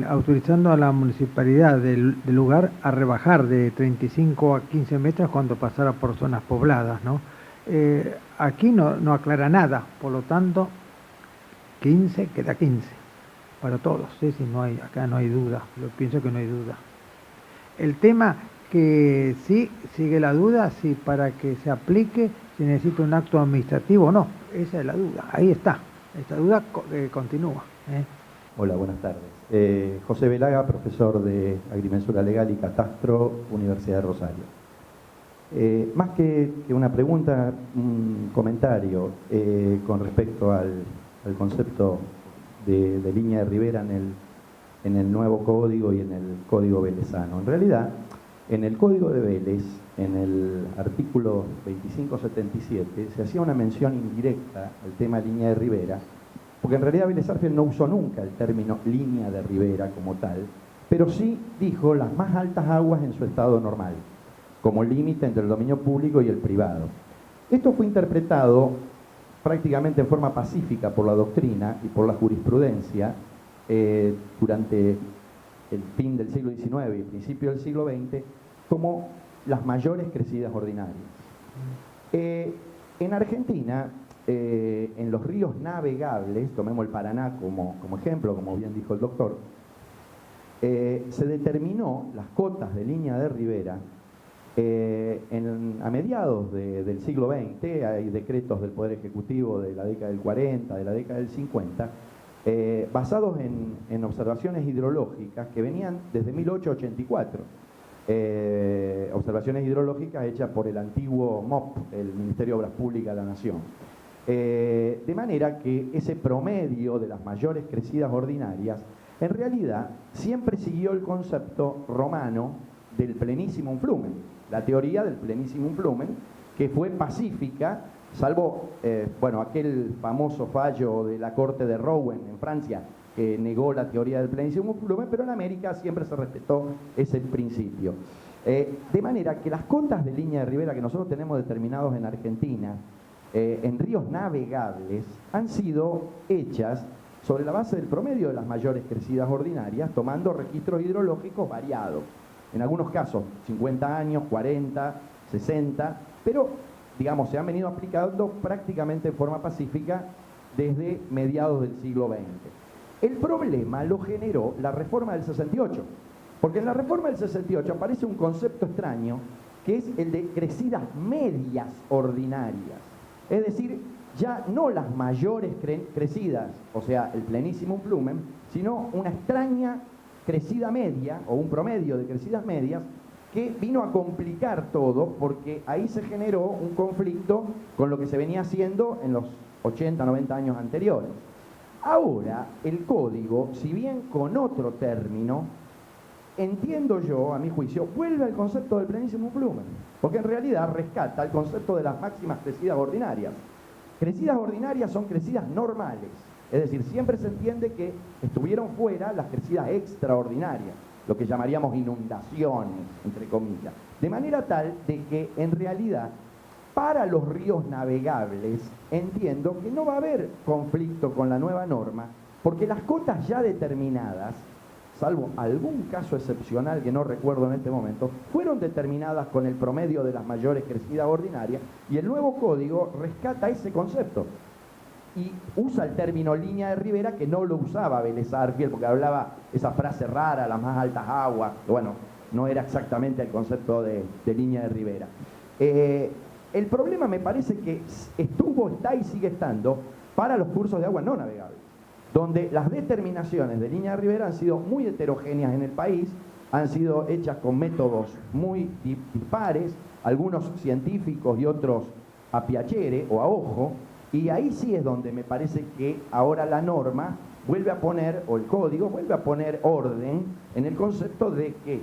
autorizando a la municipalidad del lugar a rebajar de 35 a 15 metros cuando pasara por zonas pobladas, ¿no? Aquí no aclara nada, por lo tanto, 15 queda 15 para todos, ¿sí? Acá no hay duda, yo pienso que no hay duda. El tema que sí sigue la duda, si para que se aplique se necesita un acto administrativo o no, esa es la duda, ahí está, esta duda continúa. Hola, buenas tardes. José Velaga, profesor de Agrimensura Legal y Catastro, Universidad de Rosario. Más que una pregunta, un comentario con respecto al concepto de línea de ribera en el nuevo código y en el código velezano. En realidad, en el código de Vélez, en el artículo 2577, se hacía una mención indirecta al tema línea de ribera, porque en realidad Vélez Sarsfield no usó nunca el término línea de ribera como tal, pero sí dijo las más altas aguas en su estado normal, como límite entre el dominio público y el privado. Esto fue interpretado prácticamente en forma pacífica por la doctrina y por la jurisprudencia durante el fin del siglo XIX y el principio del siglo XX como las mayores crecidas ordinarias. En Argentina, en los ríos navegables, tomemos el Paraná como ejemplo, como bien dijo el doctor, se determinó las cotas de línea de ribera a mediados del siglo XX. Hay decretos del Poder Ejecutivo de la década del 40, de la década del 50, basados en observaciones hidrológicas que venían desde 1884. Observaciones hidrológicas hechas por el antiguo MOP, el Ministerio de Obras Públicas de la Nación. De manera que ese promedio de las mayores crecidas ordinarias, en realidad, siempre siguió el concepto romano del plenissimum flumen, la teoría del plenissimum flumen, que fue pacífica, salvo aquel famoso fallo de la Corte de Rouen en Francia, que negó la teoría del plenissimum flumen, pero en América siempre se respetó ese principio. De manera que las cotas de línea de ribera que nosotros tenemos determinados en Argentina, en ríos navegables, han sido hechas sobre la base del promedio de las mayores crecidas ordinarias, tomando registros hidrológicos variados. En algunos casos, 50 años, 40, 60, pero, digamos, se han venido aplicando prácticamente en forma pacífica desde mediados del siglo XX. El problema lo generó la reforma del 68, porque en la reforma del 68 aparece un concepto extraño, que es el de crecidas medias ordinarias. Es decir, ya no las mayores crecidas, o sea, el plenísimo plumen, sino una extraña crecida media, o un promedio de crecidas medias, que vino a complicar todo, porque ahí se generó un conflicto con lo que se venía haciendo en los 80, 90 años anteriores. Ahora, el código, si bien con otro término, entiendo yo, a mi juicio, vuelve al concepto del plenísimo plumen, porque en realidad rescata el concepto de las máximas crecidas ordinarias. Crecidas ordinarias son crecidas normales, es decir, siempre se entiende que estuvieron fuera las crecidas extraordinarias, lo que llamaríamos inundaciones, entre comillas, de manera tal de que en realidad para los ríos navegables entiendo que no va a haber conflicto con la nueva norma, porque las cotas ya determinadas, salvo algún caso excepcional que no recuerdo en este momento, fueron determinadas con el promedio de las mayores crecidas ordinarias, y el nuevo código rescata ese concepto y usa el término línea de ribera, que no lo usaba Vélez Arfiel, porque hablaba esa frase rara, las más altas aguas, que bueno, no era exactamente el concepto de línea de ribera. El problema me parece que estuvo, está y sigue estando para los cursos de agua no navegables, donde las determinaciones de línea de ribera han sido muy heterogéneas en el país, han sido hechas con métodos muy dispares, algunos científicos y otros a piacere o a ojo, y ahí sí es donde me parece que ahora la norma vuelve a poner, o el código vuelve a poner orden en el concepto de que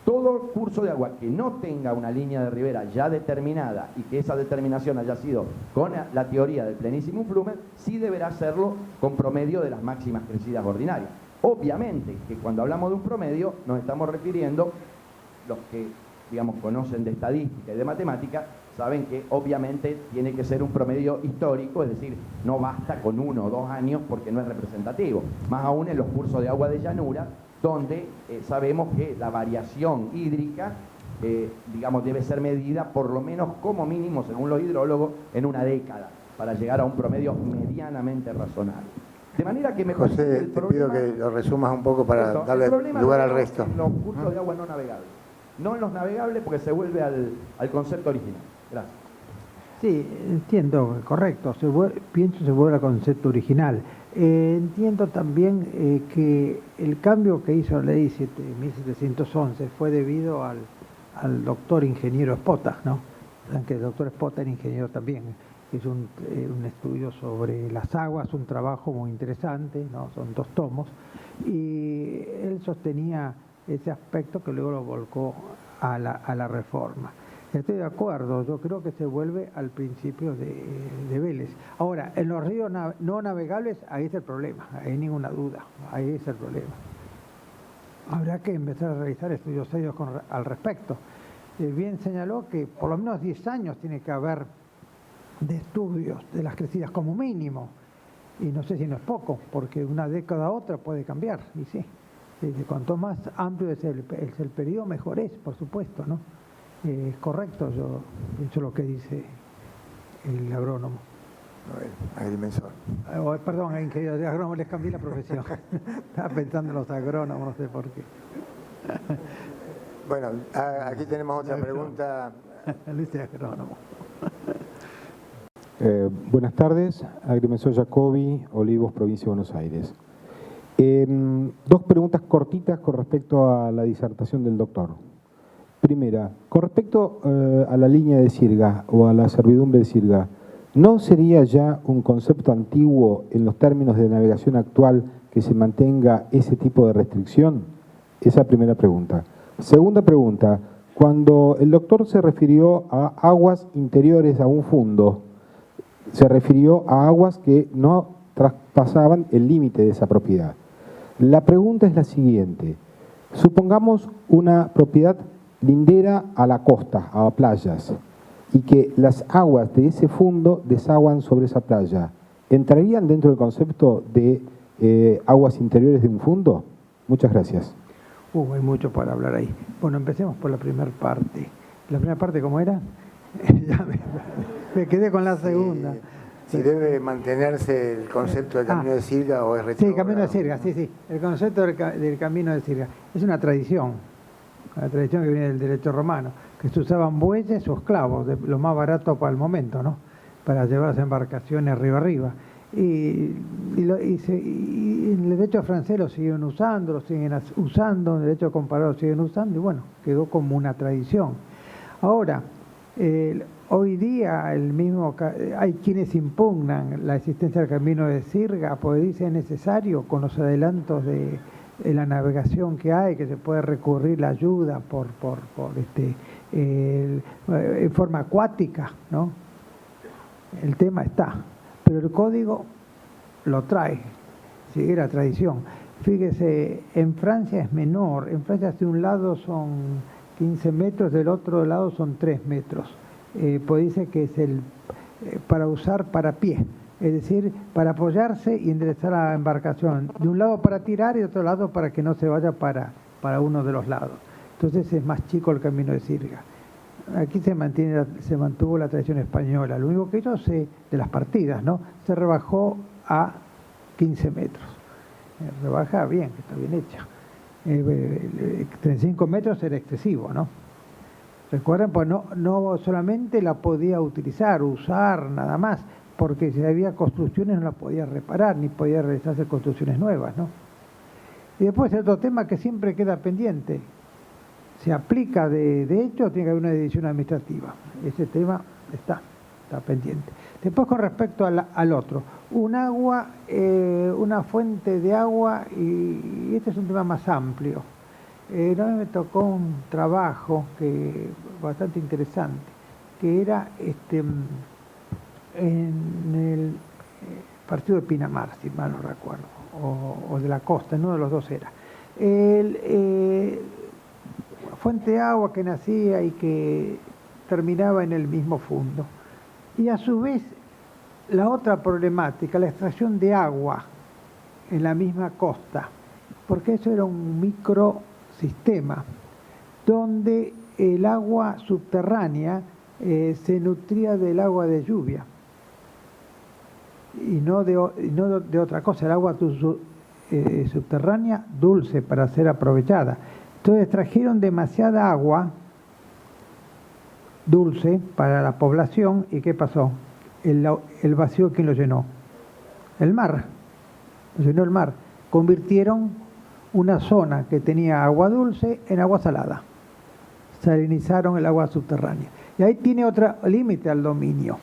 todo curso de agua que no tenga una línea de ribera ya determinada y que esa determinación haya sido con la teoría del plenísimo plumen, sí deberá hacerlo con promedio de las máximas crecidas ordinarias. Obviamente que cuando hablamos de un promedio nos estamos refiriendo, los que digamos conocen de estadística y de matemática, saben que obviamente tiene que ser un promedio histórico, es decir, no basta con 1 o 2 años porque no es representativo, más aún en los cursos de agua de llanura, donde sabemos que la variación hídrica, digamos, debe ser medida por lo menos como mínimo, según los hidrólogos, en una década, para llegar a un promedio medianamente razonable. De manera que me José, parece que el te problema, pido que lo resumas un poco para darle lugar al resto. En los cursos de agua no navegables. No en los navegables porque se vuelve al concepto original. Gracias. Sí, entiendo, correcto. Pienso se vuelve al concepto original. Entiendo también que el cambio que hizo la ley 1711 fue debido al doctor ingeniero Espota, ¿no? Aunque el doctor Espota era ingeniero también. Hizo un estudio sobre las aguas, un trabajo muy interesante, ¿no? Son 2 tomos, y él sostenía ese aspecto que luego lo volcó a la reforma. Estoy de acuerdo, yo creo que se vuelve al principio de Vélez. Ahora, en los ríos no navegables, ahí es el problema, hay ninguna duda, ahí es el problema. Habrá que empezar a realizar estudios serios al respecto. Bien señaló que por lo menos 10 años tiene que haber de estudios de las crecidas como mínimo, y no sé si no es poco, porque una década a otra puede cambiar, y sí. Cuanto más amplio es el periodo, mejor es, por supuesto, ¿no? Es correcto, yo pienso lo que dice el agrónomo. Agrimensor. Perdón, ingeniero de agrónomo, les cambié la profesión. Estaba pensando en los agrónomos, no sé por qué. Bueno, aquí tenemos otra pregunta. Luis de agrónomo. Buenas tardes, Agrimensor Jacobi, Olivos, Provincia de Buenos Aires. 2 preguntas cortitas con respecto a la disertación del doctor. Primera, con respecto a la línea de sirga o a la servidumbre de sirga, ¿no sería ya un concepto antiguo en los términos de navegación actual que se mantenga ese tipo de restricción? Esa primera pregunta. Segunda pregunta, cuando el doctor se refirió a aguas interiores a un fundo, se refirió a aguas que no traspasaban el límite de esa propiedad. La pregunta es la siguiente. Supongamos una propiedad lindera a la costa, a playas, y que las aguas de ese fundo desaguan sobre esa playa, ¿entrarían dentro del concepto de aguas interiores de un fundo? Muchas gracias. Hay mucho para hablar ahí. Bueno, empecemos por la primera parte. ¿La primera parte cómo era? Ya me quedé con la segunda. Si debe mantenerse el concepto del camino de Sirga o es retrógrado. Sí, camino de Sirga, sí. El concepto del camino de Sirga es una tradición que viene del derecho romano, que se usaban bueyes o esclavos, lo más barato para el momento, ¿no? Para llevar las embarcaciones arriba. Y en el derecho francés lo siguen usando, en el derecho comparado lo siguen usando, y bueno, quedó como una tradición. Ahora, hoy día hay quienes impugnan la existencia del camino de Sirga, porque dicen es necesario con los adelantos de la navegación que hay, que se puede recurrir la ayuda en forma acuática, ¿no? El tema está, pero el código lo trae, sigue la tradición. Fíjese, en Francia es menor, en Francia de un lado son 15 metros, del otro lado son 3 metros. Pues dice que es para usar para pie, es decir, para apoyarse y enderezar la embarcación, de un lado para tirar y de otro lado para que no se vaya para uno de los lados. Entonces es más chico el camino de Sirga. Aquí se mantuvo la tradición española. Lo único que hizo de las partidas, ¿no? Se rebajó a 15 metros. Rebaja bien, que está bien hecha. 35 metros era excesivo, ¿no? Recuerden, pues no solamente la podía usar nada más, porque si había construcciones no la podía reparar, ni podía realizarse construcciones nuevas, ¿no? Y después otro tema que siempre queda pendiente. Se aplica de hecho, tiene que haber una decisión administrativa. Ese tema está pendiente. Después, con respecto al otro, una fuente de agua, y este es un tema más amplio. Me tocó un trabajo bastante interesante, que era en el partido de Pinamar, si mal no recuerdo, o de la costa, uno de los dos era. Fuente de agua que nacía y que terminaba en el mismo fundo. Y a su vez, la otra problemática, la extracción de agua en la misma costa, porque eso era un microsistema, donde el agua subterránea se nutría del agua de lluvia, y no de otra cosa, el agua subterránea dulce para ser aprovechada. Entonces trajeron demasiada agua dulce para la población, y ¿qué pasó? El vacío, ¿quién lo llenó? El mar. Lo llenó el mar. Convirtieron una zona que tenía agua dulce en agua salada. Salinizaron el agua subterránea. Y ahí tiene otro límite al dominio.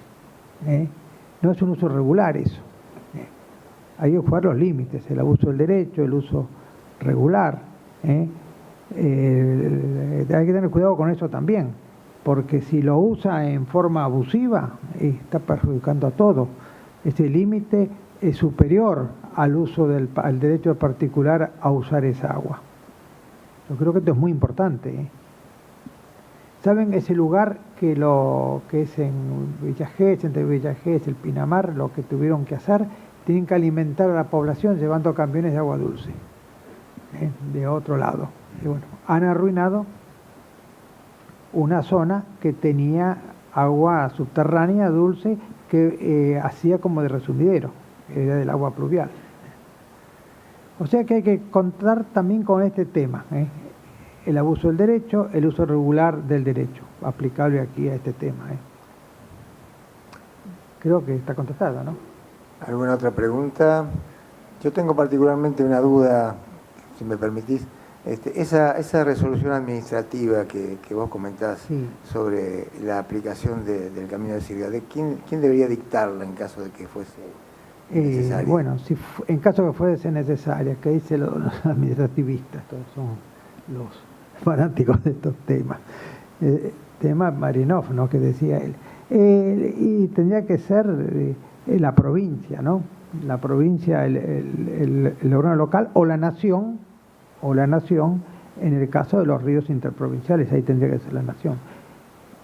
No es un uso regular eso. Hay que jugar los límites, el abuso del derecho, el uso regular. Hay que tener cuidado con eso también, porque si lo usa en forma abusiva, está perjudicando a todo. Ese límite es superior al uso al derecho particular a usar esa agua. Yo creo que esto es muy importante. ¿Saben ese lugar que es en Villa Gesell, entre Villa Gesell, el Pinamar, lo que tuvieron que hacer? Tienen que alimentar a la población llevando camiones de agua dulce de otro lado. Y bueno, han arruinado una zona que tenía agua subterránea dulce que hacía como de resumidero, era del agua pluvial. O sea que hay que contar también con este tema, el abuso del derecho, el uso regular del derecho, aplicable aquí a este tema. Creo que está contestada, ¿no? ¿Alguna otra pregunta? Yo tengo particularmente una duda, si me permitís. Esa resolución administrativa que vos comentás, sí, sobre la aplicación del camino de Sirga, ¿quién debería dictarla en caso de que fuese necesaria? Bueno, en caso de que fuese necesaria, que dicen los administrativistas, todos son los fanáticos de estos temas. Tema Marinov, ¿no?, que decía él. Y tendría que ser la provincia, ¿no? La provincia, el órgano local o la nación en el caso de los ríos interprovinciales, ahí tendría que ser la nación.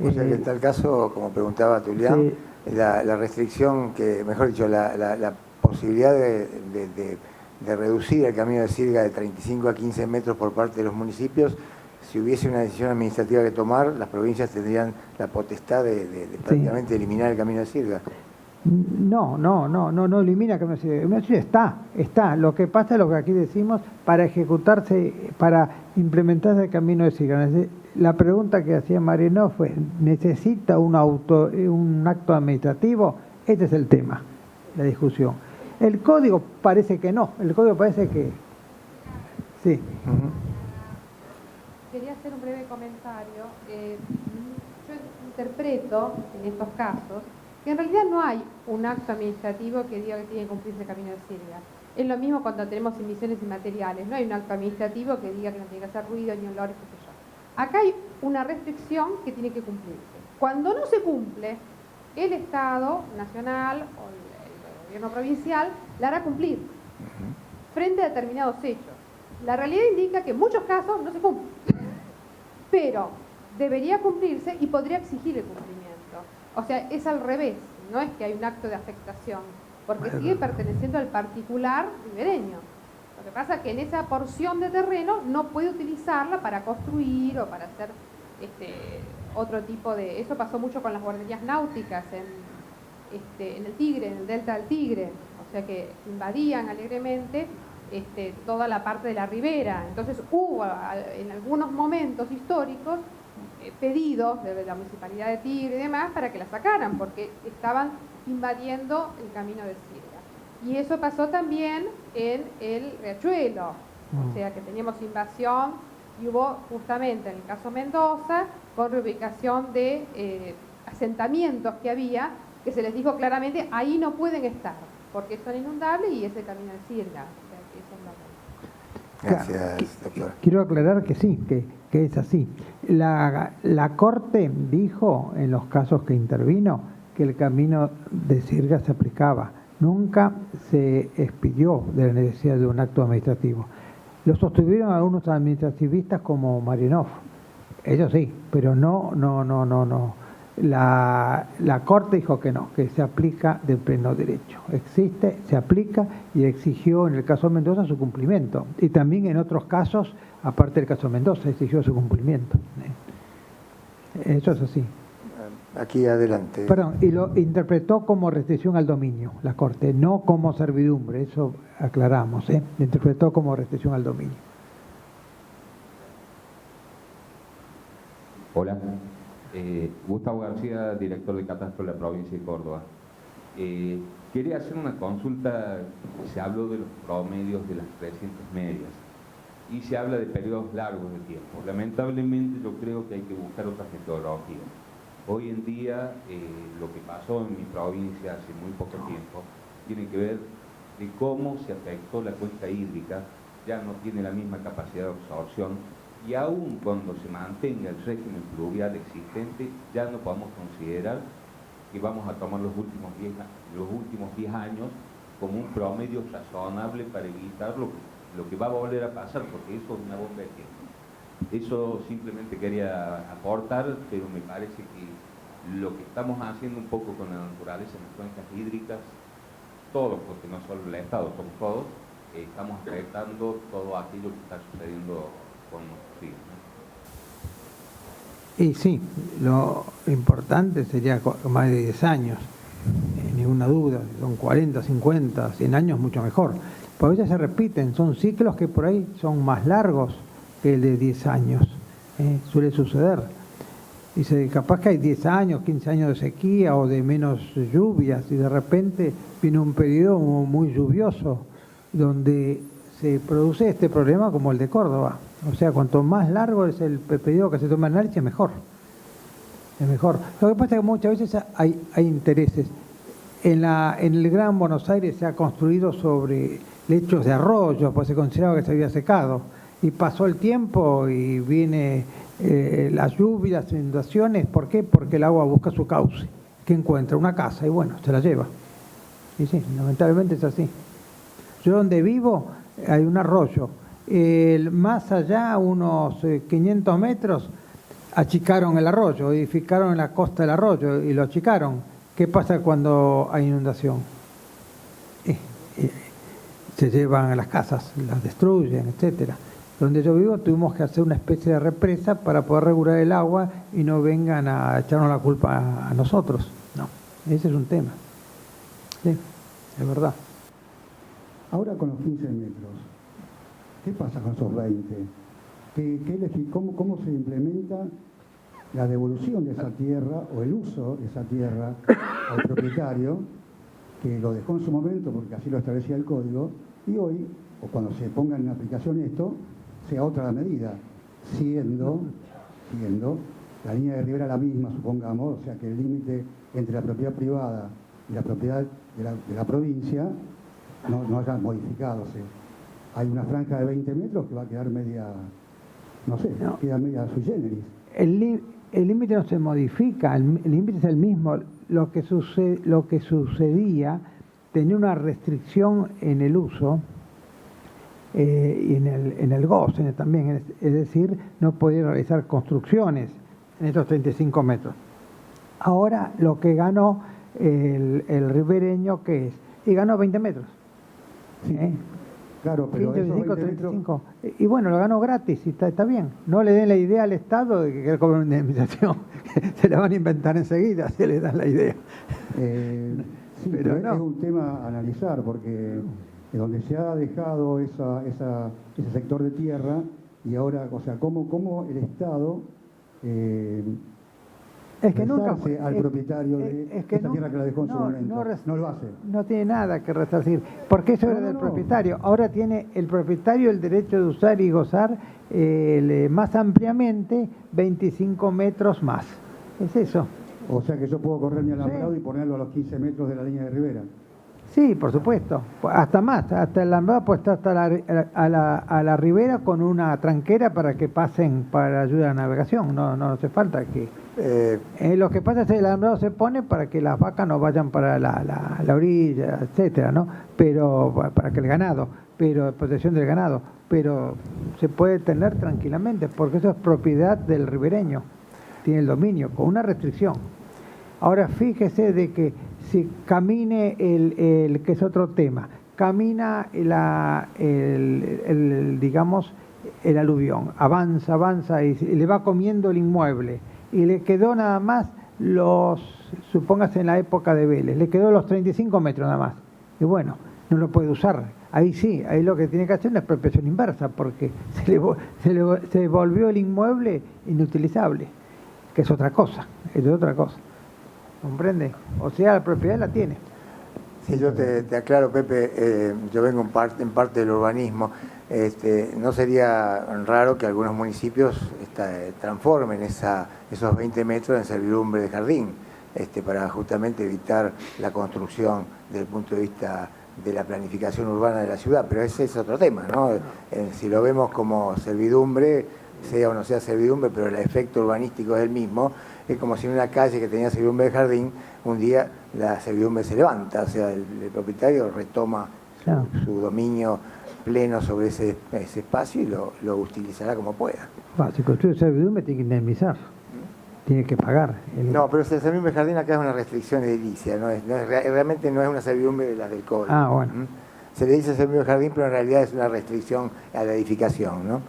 O sea que en tal caso, como preguntaba Tulián, sí. la restricción, que mejor dicho, la posibilidad de reducir el camino de sirga de 35 a 15 metros por parte de los municipios, si hubiese una decisión administrativa que tomar, las provincias tendrían la potestad de prácticamente eliminar el camino de sirga. No elimina el camino de sirga. El camino de sirga está. Lo que pasa es lo que aquí decimos, para ejecutarse, para implementarse el camino de sirga. La pregunta que hacía Mariano fue, ¿necesita un acto administrativo? Este es el tema, la discusión. El código parece que no, el código parece que sí. Quería hacer un breve comentario. Yo interpreto en estos casos que en realidad no hay un acto administrativo que diga que tiene que cumplirse el camino de sirga. Es lo mismo cuando tenemos emisiones inmateriales, no hay un acto administrativo que diga que no tiene que hacer ruido ni olores, qué sé yo. Acá hay una restricción que tiene que cumplirse. Cuando no se cumple, el Estado nacional o el gobierno provincial la hará cumplir frente a determinados hechos. La realidad indica que en muchos casos no se cumple, pero debería cumplirse y podría exigir el cumplimiento. O sea, es al revés, no es que hay un acto de afectación, porque sigue perteneciendo al particular ribereño. Lo que pasa es que en esa porción de terreno no puede utilizarla para construir o para hacer otro tipo de... Eso pasó mucho con las guarderías náuticas en el Tigre, en el delta del Tigre. O sea que invadían alegremente toda la parte de la ribera. Entonces hubo en algunos momentos históricos pedidos de la Municipalidad de Tigre y demás para que la sacaran, porque estaban invadiendo el camino de sirga. Y eso pasó también en el Riachuelo, o sea que teníamos invasión y hubo justamente en el caso Mendoza, con reubicación de asentamientos que había, que se les dijo claramente, ahí no pueden estar, porque son inundables y es el camino de sirga. Gracias, doctora. Quiero aclarar que sí, que es así. La Corte dijo, en los casos que intervino, que el camino de sirga se aplicaba. Nunca se expidió de la necesidad de un acto administrativo. Lo sostuvieron algunos administrativistas como Marianov. Ellos sí, pero no. La Corte dijo que no, que se aplica de pleno derecho. Existe, se aplica y exigió en el caso de Mendoza su cumplimiento. Y también en otros casos, aparte del caso de Mendoza, exigió su cumplimiento. Eso es así. Aquí adelante. Perdón, y lo interpretó como restricción al dominio, la Corte, no como servidumbre, eso aclaramos, lo interpretó como restricción al dominio. Hola. Gustavo García, director de Catastro de la provincia de Córdoba. Quería hacer una consulta. Se habló de los promedios de las crecientes medias y se habla de periodos largos de tiempo. Lamentablemente yo creo que hay que buscar otras metodologías. Hoy en día lo que pasó en mi provincia hace muy poco tiempo tiene que ver de cómo se afectó la cuenca hídrica, ya no tiene la misma capacidad de absorción. Y aún cuando se mantenga el régimen pluvial existente, ya no podemos considerar que vamos a tomar los últimos 10 años como un promedio razonable para evitar lo que va a volver a pasar, porque eso es una bomba de tiempo. Eso simplemente quería aportar, pero me parece que lo que estamos haciendo un poco con la naturaleza en las cuencas hídricas, todos, porque no solo el Estado, somos todos, estamos afectando todo aquello que está sucediendo con nuestros hijos, ¿no? Y sí, lo importante sería más de 10 años, ninguna duda, son 40, 50, 100 años mucho mejor. Porque a veces se repiten, son ciclos que por ahí son más largos que el de 10 años, suele suceder. Dice, capaz que hay 10 años, 15 años de sequía o de menos lluvias y de repente viene un periodo muy lluvioso donde se produce este problema como el de Córdoba. O sea, cuanto más largo es el periodo que se toma el análisis, mejor. Es mejor. Lo que pasa es que muchas veces hay intereses. En el Gran Buenos Aires se ha construido sobre lechos de arroyo, pues se consideraba que se había secado. Y pasó el tiempo y viene las lluvias, las inundaciones. ¿Por qué? Porque el agua busca su cauce, que encuentra una casa y bueno, se la lleva. Y sí, lamentablemente es así. Yo donde vivo hay un arroyo Más allá, unos 500 metros, achicaron el arroyo, edificaron en la costa del arroyo y lo achicaron. ¿Qué pasa cuando hay inundación? Se llevan a las casas, las destruyen, etcétera. Donde yo vivo tuvimos que hacer una especie de represa para poder regular el agua y no vengan a echarnos la culpa a nosotros. No, ese es un tema. Sí, es verdad. Ahora con los 15 metros, ¿qué pasa con esos 20? ¿Cómo se implementa la devolución de esa tierra o el uso de esa tierra al propietario que lo dejó en su momento porque así lo establecía el código y hoy, o cuando se ponga en aplicación esto, sea otra la medida, siendo la línea de ribera la misma, supongamos, o sea que el límite entre la propiedad privada y la propiedad de la provincia no haya modificado. Hay una franja de 20 metros que va a quedar media, queda media sui generis. El límite no se modifica, el límite es el mismo. Lo que sucedía tenía una restricción en el uso y en el goce también, es decir, no podía realizar construcciones en estos 35 metros. Ahora lo que ganó el ribereño, ¿qué es? Y ganó 20 metros. Sí. Claro, pero 15, 25, 35. Y bueno, lo ganó gratis y está bien. No le den la idea al Estado de que quiere cobrar una indemnización. Se la van a inventar enseguida si le dan la idea. Sí, pero no. Es un tema a analizar porque donde se ha dejado ese sector de tierra y ahora, o sea, cómo el Estado es que nunca fue al propietario de esta tierra que la dejó en su momento. No lo hace. No tiene nada que resarcir, porque eso era del propietario. Ahora tiene el propietario el derecho de usar y gozar más ampliamente 25 metros más. Es eso. O sea que yo puedo correr mi alambrado y ponerlo a los 15 metros de la línea de ribera. Sí, por supuesto. Hasta más. Hasta el alambrado puede estar hasta a la ribera con una tranquera para que pasen para ayuda a la navegación. No hace falta que... lo que pasa es que el alambrado se pone para que las vacas no vayan para la orilla, etcétera, ¿no? Pero para que el ganado, pero protección del ganado, pero se puede tener tranquilamente porque eso es propiedad del ribereño, tiene el dominio con una restricción. Ahora fíjese de que si camine que es otro tema, camina digamos el aluvión, avanza y le va comiendo el inmueble. Y le quedó nada más supóngase en la época de Vélez, le quedó los 35 metros nada más. Y bueno, no lo puede usar. Ahí sí, ahí lo que tiene que hacer es una expropiación inversa, porque se volvió el inmueble inutilizable, que es otra cosa, ¿Comprende? O sea, la propiedad la tiene. Sí, yo te aclaro, Pepe, yo vengo en parte del urbanismo. No sería raro que algunos municipios transformen esos 20 metros en servidumbre de jardín, para justamente evitar la construcción desde el punto de vista de la planificación urbana de la ciudad, pero ese es otro tema, ¿no? Si lo vemos como servidumbre, sea o no sea servidumbre, pero el efecto urbanístico es el mismo. Es como si en una calle que tenía servidumbre de jardín, un día la servidumbre se levanta, o sea, el propietario retoma su dominio pleno sobre ese espacio y lo utilizará como pueda. Si construye servidumbre tiene que indemnizar, tiene que pagar. No, pero el servidumbre de jardín acá es una restricción edilicia, realmente no es una servidumbre de las del código. Bueno. Se le dice servidumbre de jardín, pero en realidad es una restricción a la edificación, ¿no?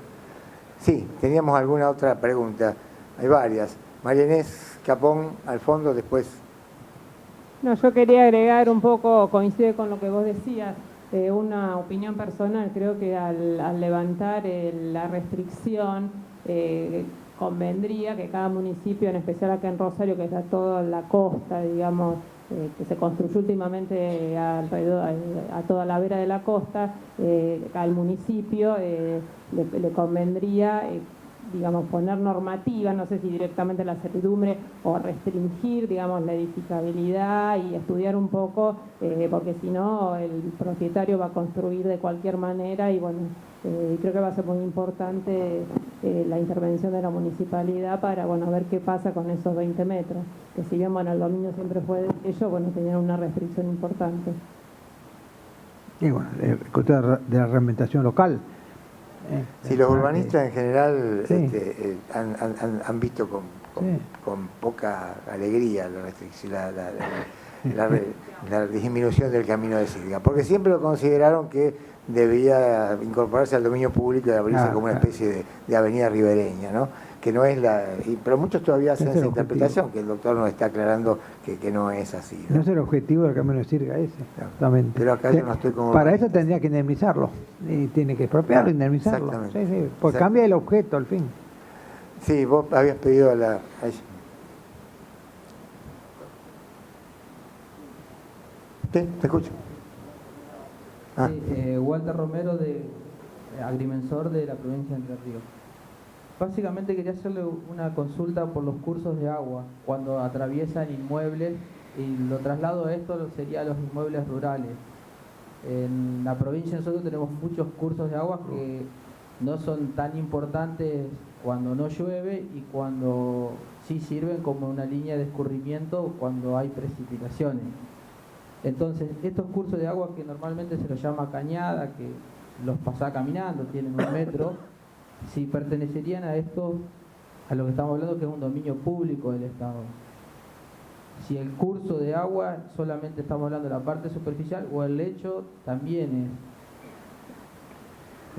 Sí, teníamos alguna otra pregunta, hay varias. María Inés Capón, al fondo, después. No, yo quería agregar un poco, coincide con lo que vos decías, una opinión personal. Creo que al levantar la restricción, convendría que cada municipio, en especial acá en Rosario, que está toda la costa, digamos, que se construyó últimamente alrededor a toda la vera de la costa, al municipio le convendría digamos, poner normativa, no sé si directamente la servidumbre o restringir, digamos, la edificabilidad y estudiar un poco, porque si no el propietario va a construir de cualquier manera y bueno, creo que va a ser muy importante la intervención de la municipalidad para, bueno, ver qué pasa con esos 20 metros, que si bien, bueno, el dominio siempre fue de ellos, bueno, tenían una restricción importante. Y bueno, de la reglamentación local. Sí, los urbanistas en general Sí. han visto con poca alegría la restricción, la disminución del camino de Silga, porque siempre lo consideraron que debía incorporarse al dominio público y abrirse como una especie de avenida ribereña, ¿no? Que no es pero muchos todavía hacen esa interpretación, que el doctor nos está aclarando que no es así, ¿no? No es el objetivo del camino de Silga ese, justamente. Pero acá yo no estoy como para urbanista. eso tendría que indemnizarlo, y tiene que expropiarlo, indemnizarlo. Exactamente. Sí, pues cambia el objeto al fin. Sí, vos habías pedido a ella. Sí, te escucho. Sí, Walter Romero, agrimensor de la provincia de Entre Ríos. Básicamente quería hacerle una consulta por los cursos de agua, cuando atraviesan inmuebles, y lo traslado a esto sería a los inmuebles rurales. En la provincia nosotros tenemos muchos cursos de agua que no son tan importantes cuando no llueve y cuando sí sirven como una línea de escurrimiento cuando hay precipitaciones. Entonces, estos cursos de agua que normalmente se los llama cañada, que los pasa caminando, tienen 1 metro, si pertenecerían a esto, a lo que estamos hablando, que es un dominio público del Estado. Si el curso de agua solamente estamos hablando de la parte superficial o el lecho también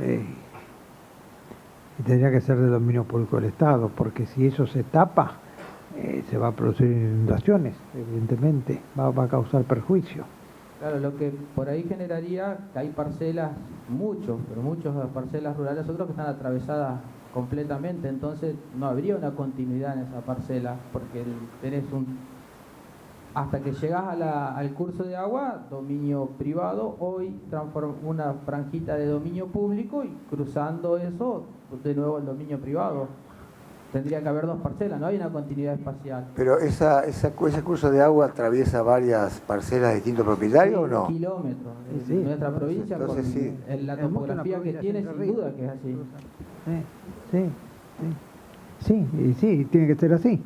es. Y tendría que ser de dominio público del Estado, porque si eso se tapa, se va a producir inundaciones, evidentemente, va a causar perjuicio. Claro, lo que por ahí generaría que hay parcelas, muchas parcelas rurales, otras que están atravesadas completamente, entonces no habría una continuidad en esa parcela, porque tenés hasta que llegás al curso de agua, dominio privado, hoy transforma una franjita de dominio público y cruzando eso, de nuevo el dominio privado. Tendría que haber 2 parcelas, no hay una continuidad espacial. Pero ese curso de agua atraviesa varias parcelas de distintos propietarios, ¿o no? Kilómetros. Sí. Nuestra provincia, Entonces, con sí. la topografía que tiene, sin duda que es así. Sí, tiene que ser así.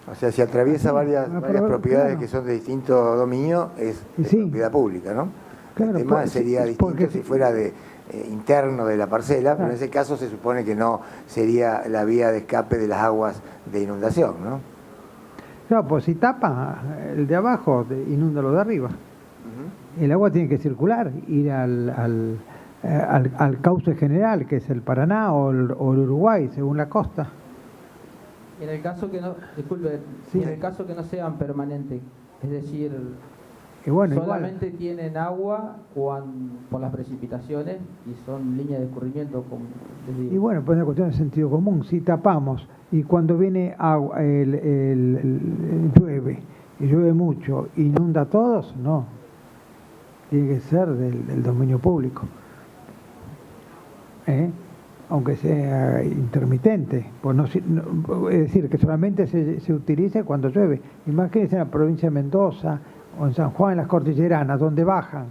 O sea, si atraviesa varias propiedades claro. que son de distinto dominio, es propiedad pública, ¿no? Claro, el tema sería distinto si fuera interno de la parcela, pero en ese caso se supone que no sería la vía de escape de las aguas de inundación, ¿no? No, pues si tapa el de abajo, inunda lo de arriba. El agua tiene que circular, ir al cauce general, que es el Paraná o el Uruguay, según la costa. En el caso que no, disculpe, en el caso que no sean permanentes, es decir, solamente tienen agua por las precipitaciones y son líneas de escurrimiento, como les digo. Y bueno, pues es una cuestión de sentido común. Si tapamos y cuando viene agua, llueve, y llueve mucho, inunda a todos, no. Tiene que ser del dominio público. Aunque sea intermitente. Pues es decir, que solamente se utilice cuando llueve. Imagínense en la provincia de Mendoza o en San Juan, en las cordilleranas, donde bajan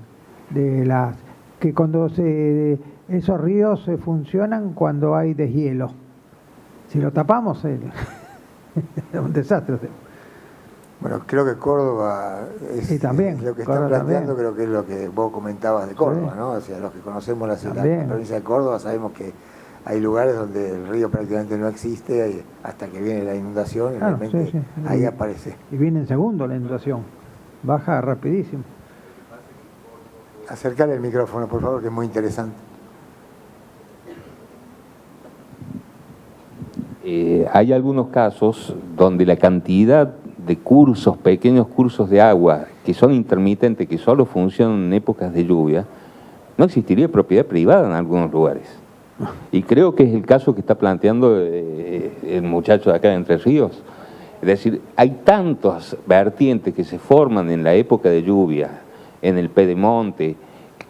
que cuando esos ríos funcionan cuando hay deshielo. Si lo tapamos, es un desastre. Bueno, creo que Córdoba es lo que está planteando, creo que es lo que vos comentabas de Córdoba, ¿no? O sea, los que conocemos la provincia de Córdoba sabemos que hay lugares donde el río prácticamente no existe hasta que viene la inundación y realmente ahí aparece. Y viene en segundo la inundación, baja rapidísimo. Acercarle el micrófono, por favor, que es muy interesante. Hay algunos casos donde la cantidad de cursos, pequeños cursos de agua, que son intermitentes, que solo funcionan en épocas de lluvia, no existiría propiedad privada en algunos lugares. Y creo que es el caso que está planteando el muchacho de acá de Entre Ríos. Es decir, hay tantas vertientes que se forman en la época de lluvia, en el pedemonte,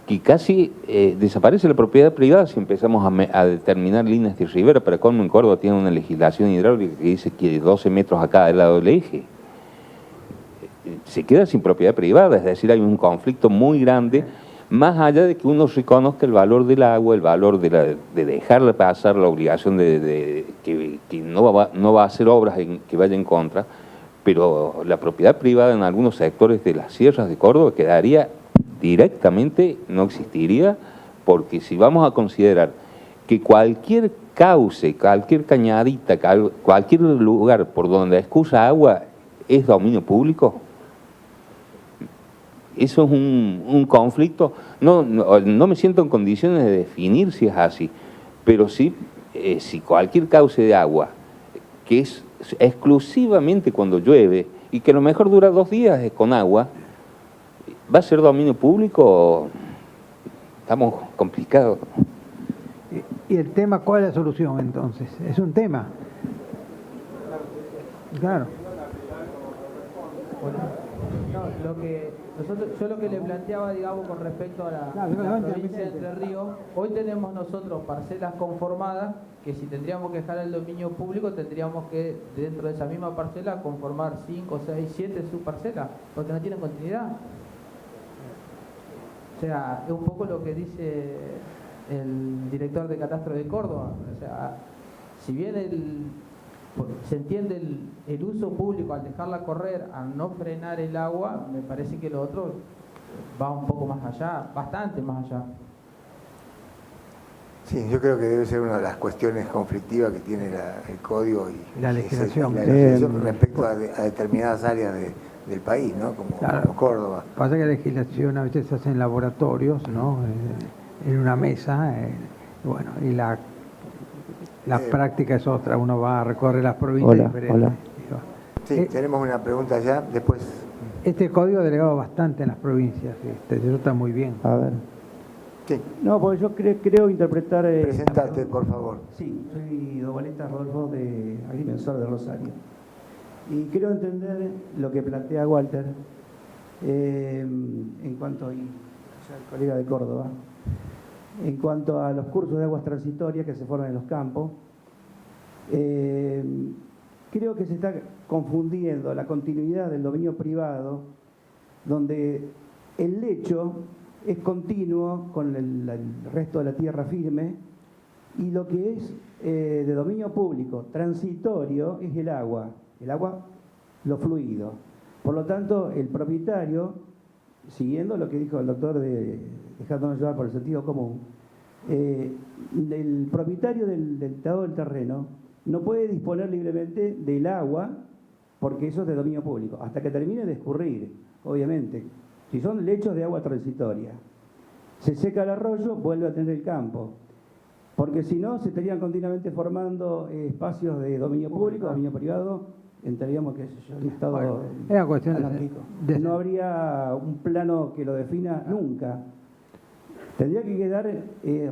que casi desaparece la propiedad privada si empezamos a determinar líneas de ribera. Para colmo, en Córdoba tiene una legislación hidráulica que dice que 12 metros a cada lado del eje. Se queda sin propiedad privada, es decir, hay un conflicto muy grande, más allá de que uno reconozca el valor del agua, el valor de dejarla pasar, la obligación que no va a hacer obras que vayan en contra, pero la propiedad privada en algunos sectores de las sierras de Córdoba quedaría directamente, no existiría, porque si vamos a considerar que cualquier cauce, cualquier cañadita, cualquier lugar por donde escurra agua es dominio público, eso es un conflicto. No me siento en condiciones de definir si es así, pero sí, si cualquier cauce de agua, que es exclusivamente cuando llueve, y que a lo mejor dura 2 días con agua, ¿va a ser dominio público? Estamos complicados. ¿Y el tema cuál es la solución entonces? Es un tema. Claro. No, yo lo que le planteaba, digamos, con respecto a la provincia de Entre Ríos, hoy tenemos nosotros parcelas conformadas que si tendríamos que dejar el dominio público, tendríamos que, dentro de esa misma parcela, conformar 5, 6, 7 subparcelas, porque no tienen continuidad. O sea, es un poco lo que dice el director de Catastro de Córdoba. O sea, si bien se entiende el uso público al dejarla correr, al no frenar el agua, me parece que lo otro va un poco más allá, bastante más allá. Sí, yo creo que debe ser una de las cuestiones conflictivas que tiene el código y la legislación, respecto a determinadas áreas del país, ¿no? Como Córdoba. Pasa que la legislación a veces se hace en laboratorios, ¿no? En una mesa, bueno, y la práctica es otra, uno va a recorrer las provincias diferentes. Hola. Sí, tenemos una pregunta ya, después. Este código ha delegado bastante en las provincias, eso está muy bien. A ver. Sí. No, porque yo creo interpretar... Presentate, por favor. Sí, soy Dobaleta Rodolfo, de Agrimensor de Rosario. Y quiero entender lo que plantea Walter en cuanto, o sea, el colega de Córdoba, en cuanto a los cursos de aguas transitorias que se forman en los campos. Creo que se está confundiendo la continuidad del dominio privado, donde el lecho es continuo con el resto de la tierra firme, y lo que es de dominio público transitorio es el agua, lo fluido. Por lo tanto, el propietario, siguiendo lo que dijo el doctor dejándonos llevar por el sentido común, el propietario del estado del terreno no puede disponer libremente del agua, porque eso es de dominio público, hasta que termine de escurrir, obviamente. Si son lechos de agua transitoria, se seca el arroyo, vuelve a tener el campo. Porque si no, se estarían continuamente formando espacios de dominio público, dominio privado, entraríamos que es un estado anárquico. No habría un plano que lo defina nunca. Tendría que quedar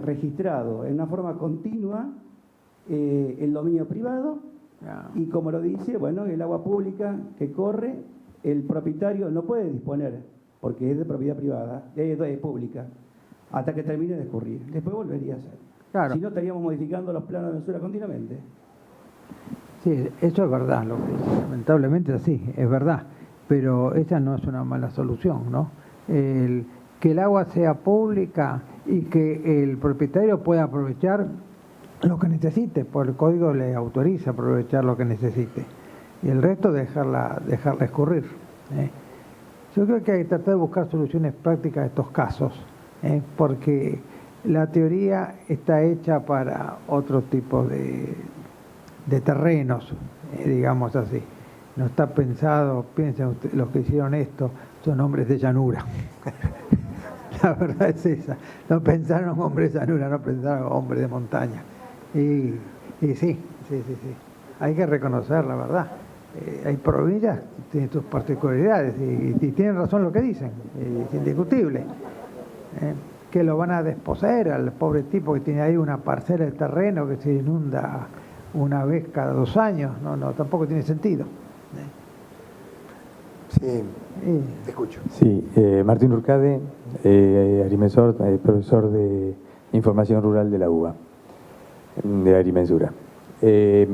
registrado en una forma continua el dominio privado, y como lo dice, bueno, el agua pública que corre, el propietario no puede disponer, porque es de propiedad privada, es pública, hasta que termine de escurrir. Después volvería a ser. Claro. Si no, estaríamos modificando los planos de mensura continuamente. Sí, eso es verdad, lamentablemente es así, es verdad, pero esa no es una mala solución, ¿no? Que el agua sea pública y que el propietario pueda aprovechar lo que necesite, porque el código le autoriza aprovechar lo que necesite, y el resto dejarla escurrir. Yo creo que hay que tratar de buscar soluciones prácticas a estos casos, porque la teoría está hecha para otro tipo de terrenos, digamos así. No está pensado, piensen ustedes, los que hicieron esto son hombres de llanura. La verdad es esa. No pensaron hombres de llanura, no pensaron hombres de montaña. Y sí. Hay que reconocer la verdad. Hay provincias que tienen sus particularidades y tienen razón lo que dicen, es indiscutible. Que lo van a desposeer al pobre tipo que tiene ahí una parcela de terreno que se inunda una vez cada 2 años, no, tampoco tiene sentido. Sí, te escucho. Sí, Martín Urcade, agrimensor, profesor de Información Rural de la UBA, de agrimensura. Es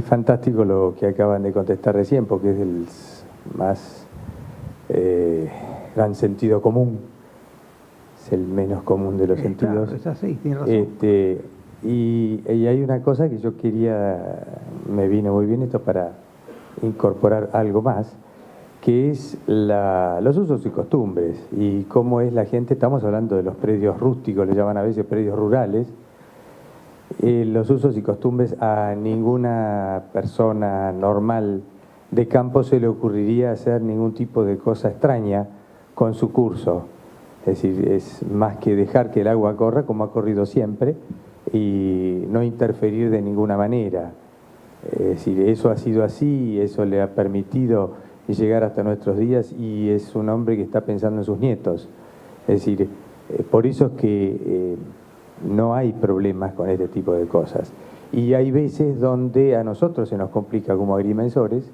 fantástico lo que acaban de contestar recién, porque es del más gran sentido común, es el menos común de los sentidos. Claro, es así, tiene razón. Y hay una cosa que yo quería, me vino muy bien esto para incorporar algo más, que es los usos y costumbres y cómo es la gente. Estamos hablando de los predios rústicos, le llaman a veces predios rurales. Los usos y costumbres, a ninguna persona normal de campo se le ocurriría hacer ningún tipo de cosa extraña con su curso. Es decir, es más que dejar que el agua corra como ha corrido siempre y no interferir de ninguna manera. Es decir, eso ha sido así y eso le ha permitido llegar hasta nuestros días, y es un hombre que está pensando en sus nietos. Es decir, por eso es que no hay problemas con este tipo de cosas. Y hay veces donde a nosotros se nos complica como agrimensores,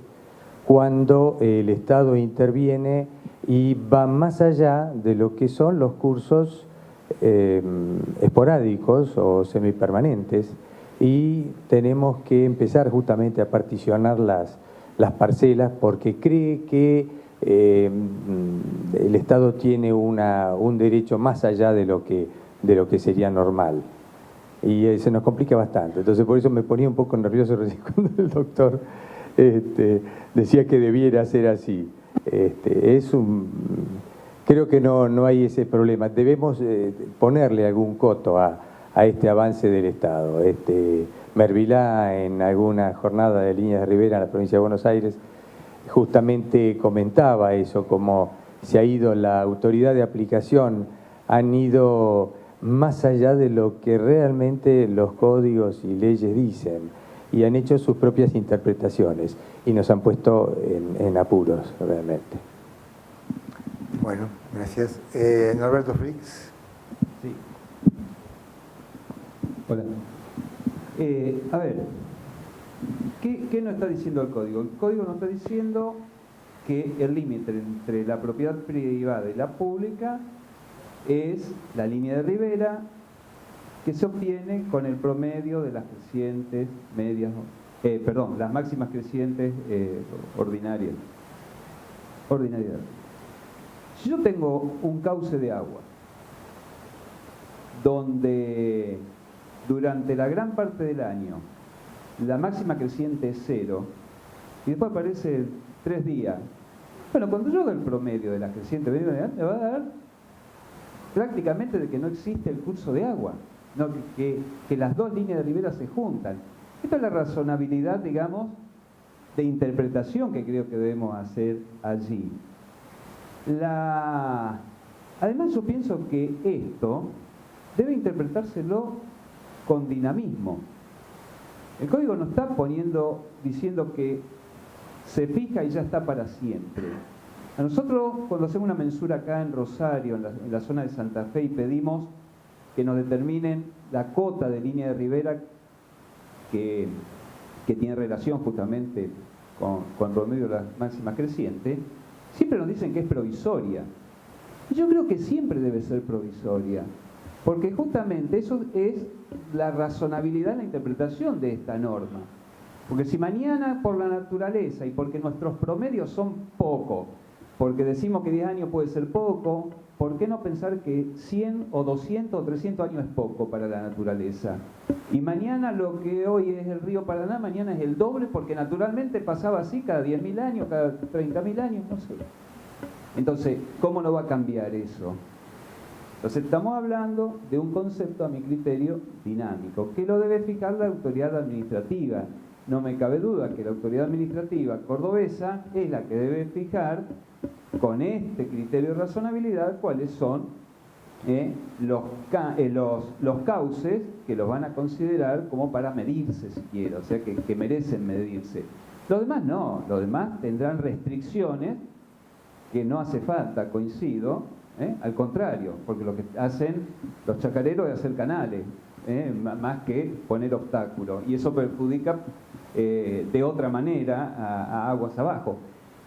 cuando el Estado interviene y va más allá de lo que son los cursos esporádicos o semipermanentes, y tenemos que empezar justamente a particionar las parcelas, porque cree que el Estado tiene un derecho más allá de lo que sería normal. Y se nos complica bastante. Entonces, por eso me ponía un poco nervioso recién cuando el doctor decía que debiera ser así. Creo que no hay ese problema. Debemos ponerle algún coto a este avance del Estado. Mervilá, en alguna jornada de Líneas de Rivera en la provincia de Buenos Aires, justamente comentaba eso, como se ha ido la autoridad de aplicación, han ido más allá de lo que realmente los códigos y leyes dicen, y han hecho sus propias interpretaciones, y nos han puesto en apuros realmente. Bueno, gracias. Norberto Frix. Sí. Hola. A ver, ¿qué nos está diciendo el código? El código nos está diciendo que el límite entre la propiedad privada y la pública es la línea de ribera, que se obtiene con el promedio de las crecientes medias, las máximas crecientes ordinarias. Si yo tengo un cauce de agua donde durante la gran parte del año la máxima creciente es 0 y después aparece 3 días, bueno, cuando yo hago el promedio de la creciente me va a dar prácticamente de que no existe el curso de agua, no, que las dos líneas de ribera se juntan. Esta es la razonabilidad, digamos, de interpretación que creo que debemos hacer allí. Además, yo pienso que esto debe interpretárselo con dinamismo. El código no está diciendo que se fija y ya está para siempre. A nosotros, cuando hacemos una mensura acá en Rosario, en la zona de Santa Fe, y pedimos que nos determinen la cota de línea de ribera que tiene relación justamente con el promedio de la máxima creciente, siempre nos dicen que es provisoria. Y yo creo que siempre debe ser provisoria, porque justamente eso es la razonabilidad en la interpretación de esta norma. Porque si mañana, por la naturaleza y porque nuestros promedios son pocos, porque decimos que 10 años puede ser poco, ¿por qué no pensar que 100 o 200 o 300 años es poco para la naturaleza? Y mañana lo que hoy es el río Paraná, mañana es el doble, porque naturalmente pasaba así cada 10.000 años, cada 30.000 años, no sé. Entonces, ¿cómo no va a cambiar eso? Entonces, estamos hablando de un concepto, a mi criterio, dinámico, que lo debe fijar la autoridad administrativa. No me cabe duda que la autoridad administrativa cordobesa es la que debe fijar, con este criterio de razonabilidad, cuáles son los cauces que los van a considerar como para medirse, si quiero, o sea, que merecen medirse. Los demás no, los demás tendrán restricciones que no hace falta, coincido, al contrario, porque lo que hacen los chacareros es hacer canales, más que poner obstáculos, y eso perjudica de otra manera a aguas abajo.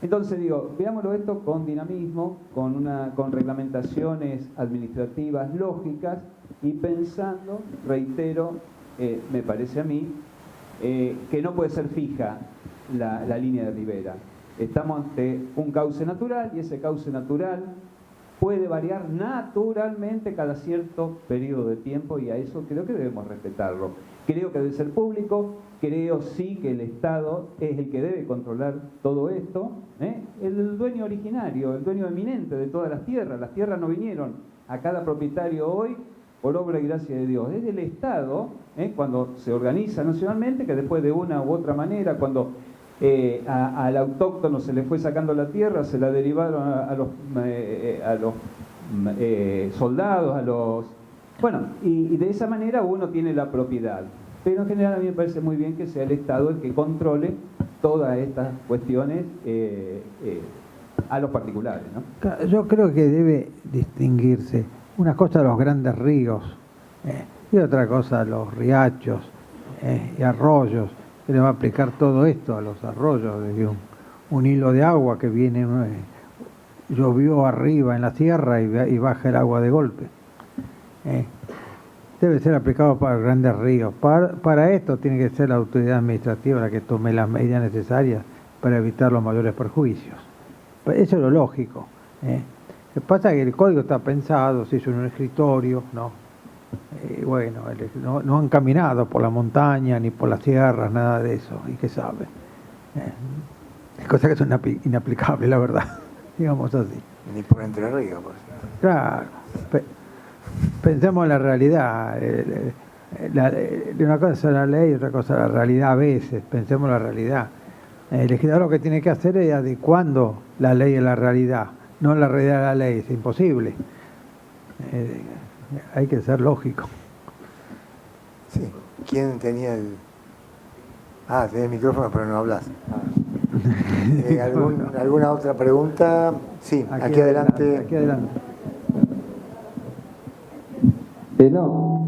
Entonces digo, veámoslo esto con dinamismo, con reglamentaciones administrativas lógicas, y pensando, reitero, me parece a mí, que no puede ser fija la línea de ribera. Estamos ante un cauce natural, y ese cauce natural puede variar naturalmente cada cierto periodo de tiempo y a eso creo que debemos respetarlo. Creo que debe ser público, creo sí que el Estado es el que debe controlar todo esto, el dueño originario, el dueño eminente de todas las tierras no vinieron a cada propietario hoy por obra y gracia de Dios, es del Estado, cuando se organiza nacionalmente, que después de una u otra manera, cuando al autóctono se le fue sacando la tierra, se la derivaron a los soldados, bueno, y de esa manera uno tiene la propiedad. Pero en general a mí me parece muy bien que sea el Estado el que controle todas estas cuestiones a los particulares, ¿no? Yo creo que debe distinguirse una cosa los grandes ríos y otra cosa los riachos y arroyos. Se le va a aplicar todo esto a los arroyos, desde un hilo de agua que viene, llovió arriba en la sierra y baja el agua de golpe. Debe ser aplicado para los grandes ríos. Para esto tiene que ser la autoridad administrativa la que tome las medidas necesarias para evitar los mayores perjuicios. Eso es lo lógico. Lo que pasa es que el código está pensado, se hizo en un escritorio, ¿no? Bueno, no han caminado por la montaña ni por las sierras, nada de eso, y qué sabe. Cosas que son inaplicables, la verdad, digamos así. Ni por Entre Ríos, por ejemplo. Claro, pensemos en la realidad. Una cosa es la ley y otra cosa es la realidad a veces, pensemos en la realidad. El legislador lo que tiene que hacer es adecuando la ley a la realidad, no la realidad a la ley, es imposible. Hay que ser lógico. Sí. ¿Quién tenía el...? Tenés el micrófono pero no hablas. ¿Alguna otra pregunta? Sí, aquí adelante. Aquí adelante. No.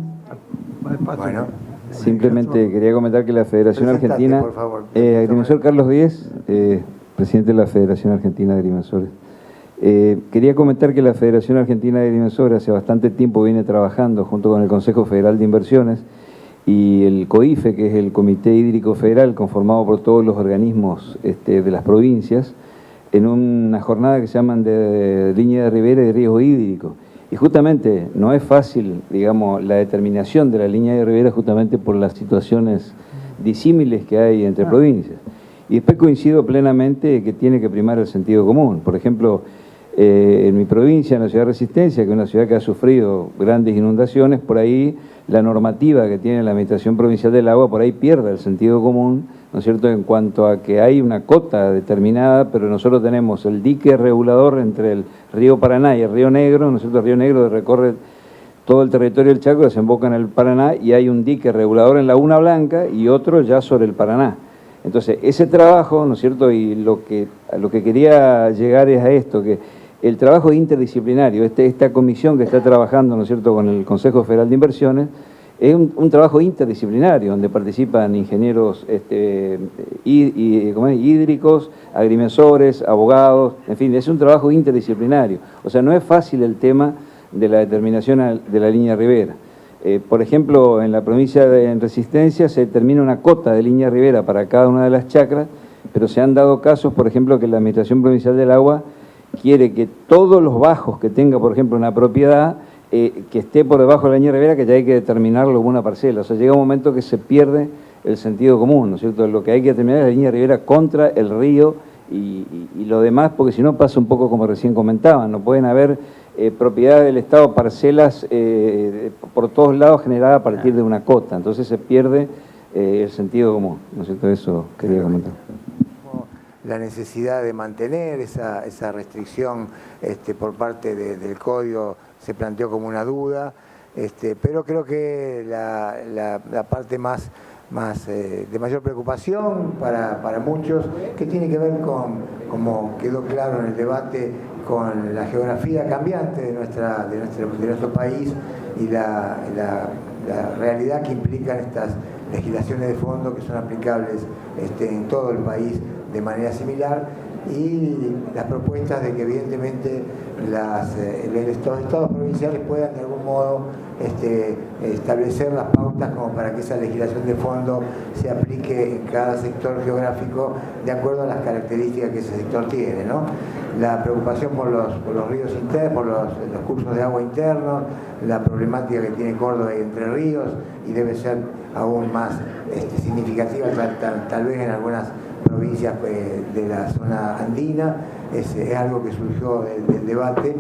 Bueno. Simplemente quería comentar que la Federación Argentina... Por favor. Agrimensor Carlos Díez, presidente de la Federación Argentina de Agrimensores. Quería comentar que la Federación Argentina de Agrimensores hace bastante tiempo viene trabajando junto con el Consejo Federal de Inversiones y el COIFE, que es el Comité Hídrico Federal, conformado por todos los organismos de las provincias, en una jornada que se llaman de línea de ribera y de riesgo hídrico. Y justamente no es fácil, digamos, la determinación de la línea de ribera justamente por las situaciones disímiles que hay entre provincias. Y después coincido plenamente que tiene que primar el sentido común. Por ejemplo, en mi provincia, en la ciudad de Resistencia, que es una ciudad que ha sufrido grandes inundaciones, por ahí la normativa que tiene la Administración Provincial del Agua, por ahí pierde el sentido común, ¿no es cierto?, en cuanto a que hay una cota determinada, pero nosotros tenemos el dique regulador entre el río Paraná y el río Negro, ¿no es cierto?, el río Negro recorre todo el territorio del Chaco, desemboca en el Paraná, y hay un dique regulador en Laguna Blanca y otro ya sobre el Paraná. Entonces, ese trabajo, ¿no es cierto?, y a lo que quería llegar es a esto, que el trabajo interdisciplinario, esta comisión que está trabajando, ¿no es cierto?, con el Consejo Federal de Inversiones, es un trabajo interdisciplinario, donde participan ingenieros hídricos, agrimensores, abogados, en fin, es un trabajo interdisciplinario. O sea, no es fácil el tema de la determinación de la línea ribera. Por ejemplo, en la provincia de Resistencia se determina una cota de línea ribera para cada una de las chacras, pero se han dado casos, por ejemplo, que la Administración Provincial del Agua quiere que todos los bajos que tenga, por ejemplo, una propiedad, que esté por debajo de la línea ribera, que ya hay que determinarlo como una parcela. O sea, llega un momento que se pierde el sentido común, ¿no es cierto? Lo que hay que determinar es la línea ribera contra el río y lo demás, porque si no pasa un poco como recién comentaban, no pueden haber propiedades del Estado, parcelas por todos lados generadas a partir de una cota, entonces se pierde el sentido común, ¿no es cierto? Eso quería comentar. La necesidad de mantener esa restricción por parte del Código se planteó como una duda, pero creo que la parte más de mayor preocupación para muchos, que tiene que ver con, como quedó claro en el debate, con la geografía cambiante de nuestro país y la realidad que implican estas legislaciones de fondo que son aplicables en todo el país de manera similar, y las propuestas de que evidentemente los estados provinciales puedan de algún modo establecer las pautas como para que esa legislación de fondo se aplique en cada sector geográfico de acuerdo a las características que ese sector tiene, ¿no? La preocupación por los ríos internos, por los cursos de agua internos, la problemática que tiene Córdoba y Entre Ríos, y debe ser aún más significativa tal vez en algunas provincias de la zona andina, es algo que surgió del debate.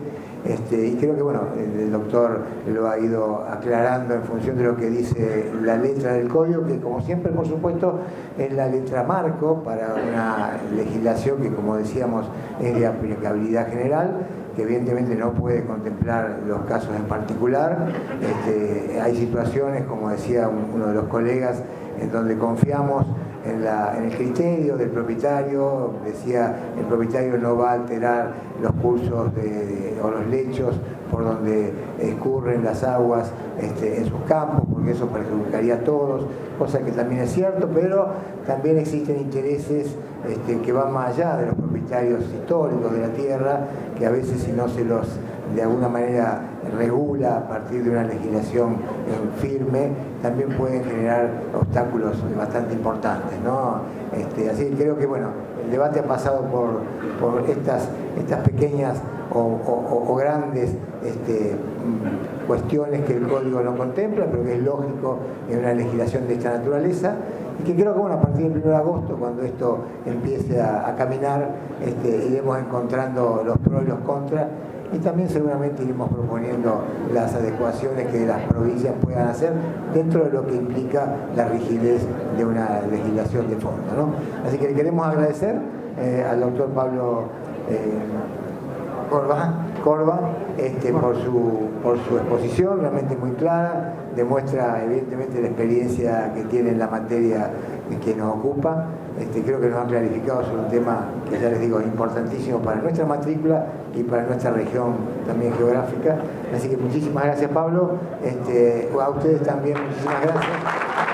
Y creo que bueno, el doctor lo ha ido aclarando en función de lo que dice la letra del código, que como siempre, por supuesto, es la letra marco para una legislación que, como decíamos, es de aplicabilidad general, que evidentemente no puede contemplar los casos en particular. Hay situaciones, como decía uno de los colegas, en donde confiamos en el criterio del propietario. Decía, el propietario no va a alterar los cursos o los lechos por donde escurren las aguas en sus campos, porque eso perjudicaría a todos, cosa que también es cierto, pero también existen intereses que van más allá de los propietarios históricos de la tierra, que a veces si no se los de alguna manera regula a partir de una legislación firme, también pueden generar obstáculos bastante importantes, ¿no? Así que creo que bueno, el debate ha pasado por estas pequeñas o grandes cuestiones que el código no contempla, pero que es lógico en una legislación de esta naturaleza, y que creo que bueno, a partir del 1 de agosto, cuando esto empiece a caminar, iremos encontrando los pros y los contras, y también seguramente iremos proponiendo las adecuaciones que las provincias puedan hacer dentro de lo que implica la rigidez de una legislación de fondo, ¿no? Así que le queremos agradecer al doctor Pablo Corba por su exposición, realmente muy clara, demuestra evidentemente la experiencia que tiene en la materia que nos ocupa. Creo que nos ha clarificado sobre un tema que ya les digo es importantísimo para nuestra matrícula y para nuestra región también geográfica. Así que muchísimas gracias, Pablo. A ustedes también muchísimas gracias.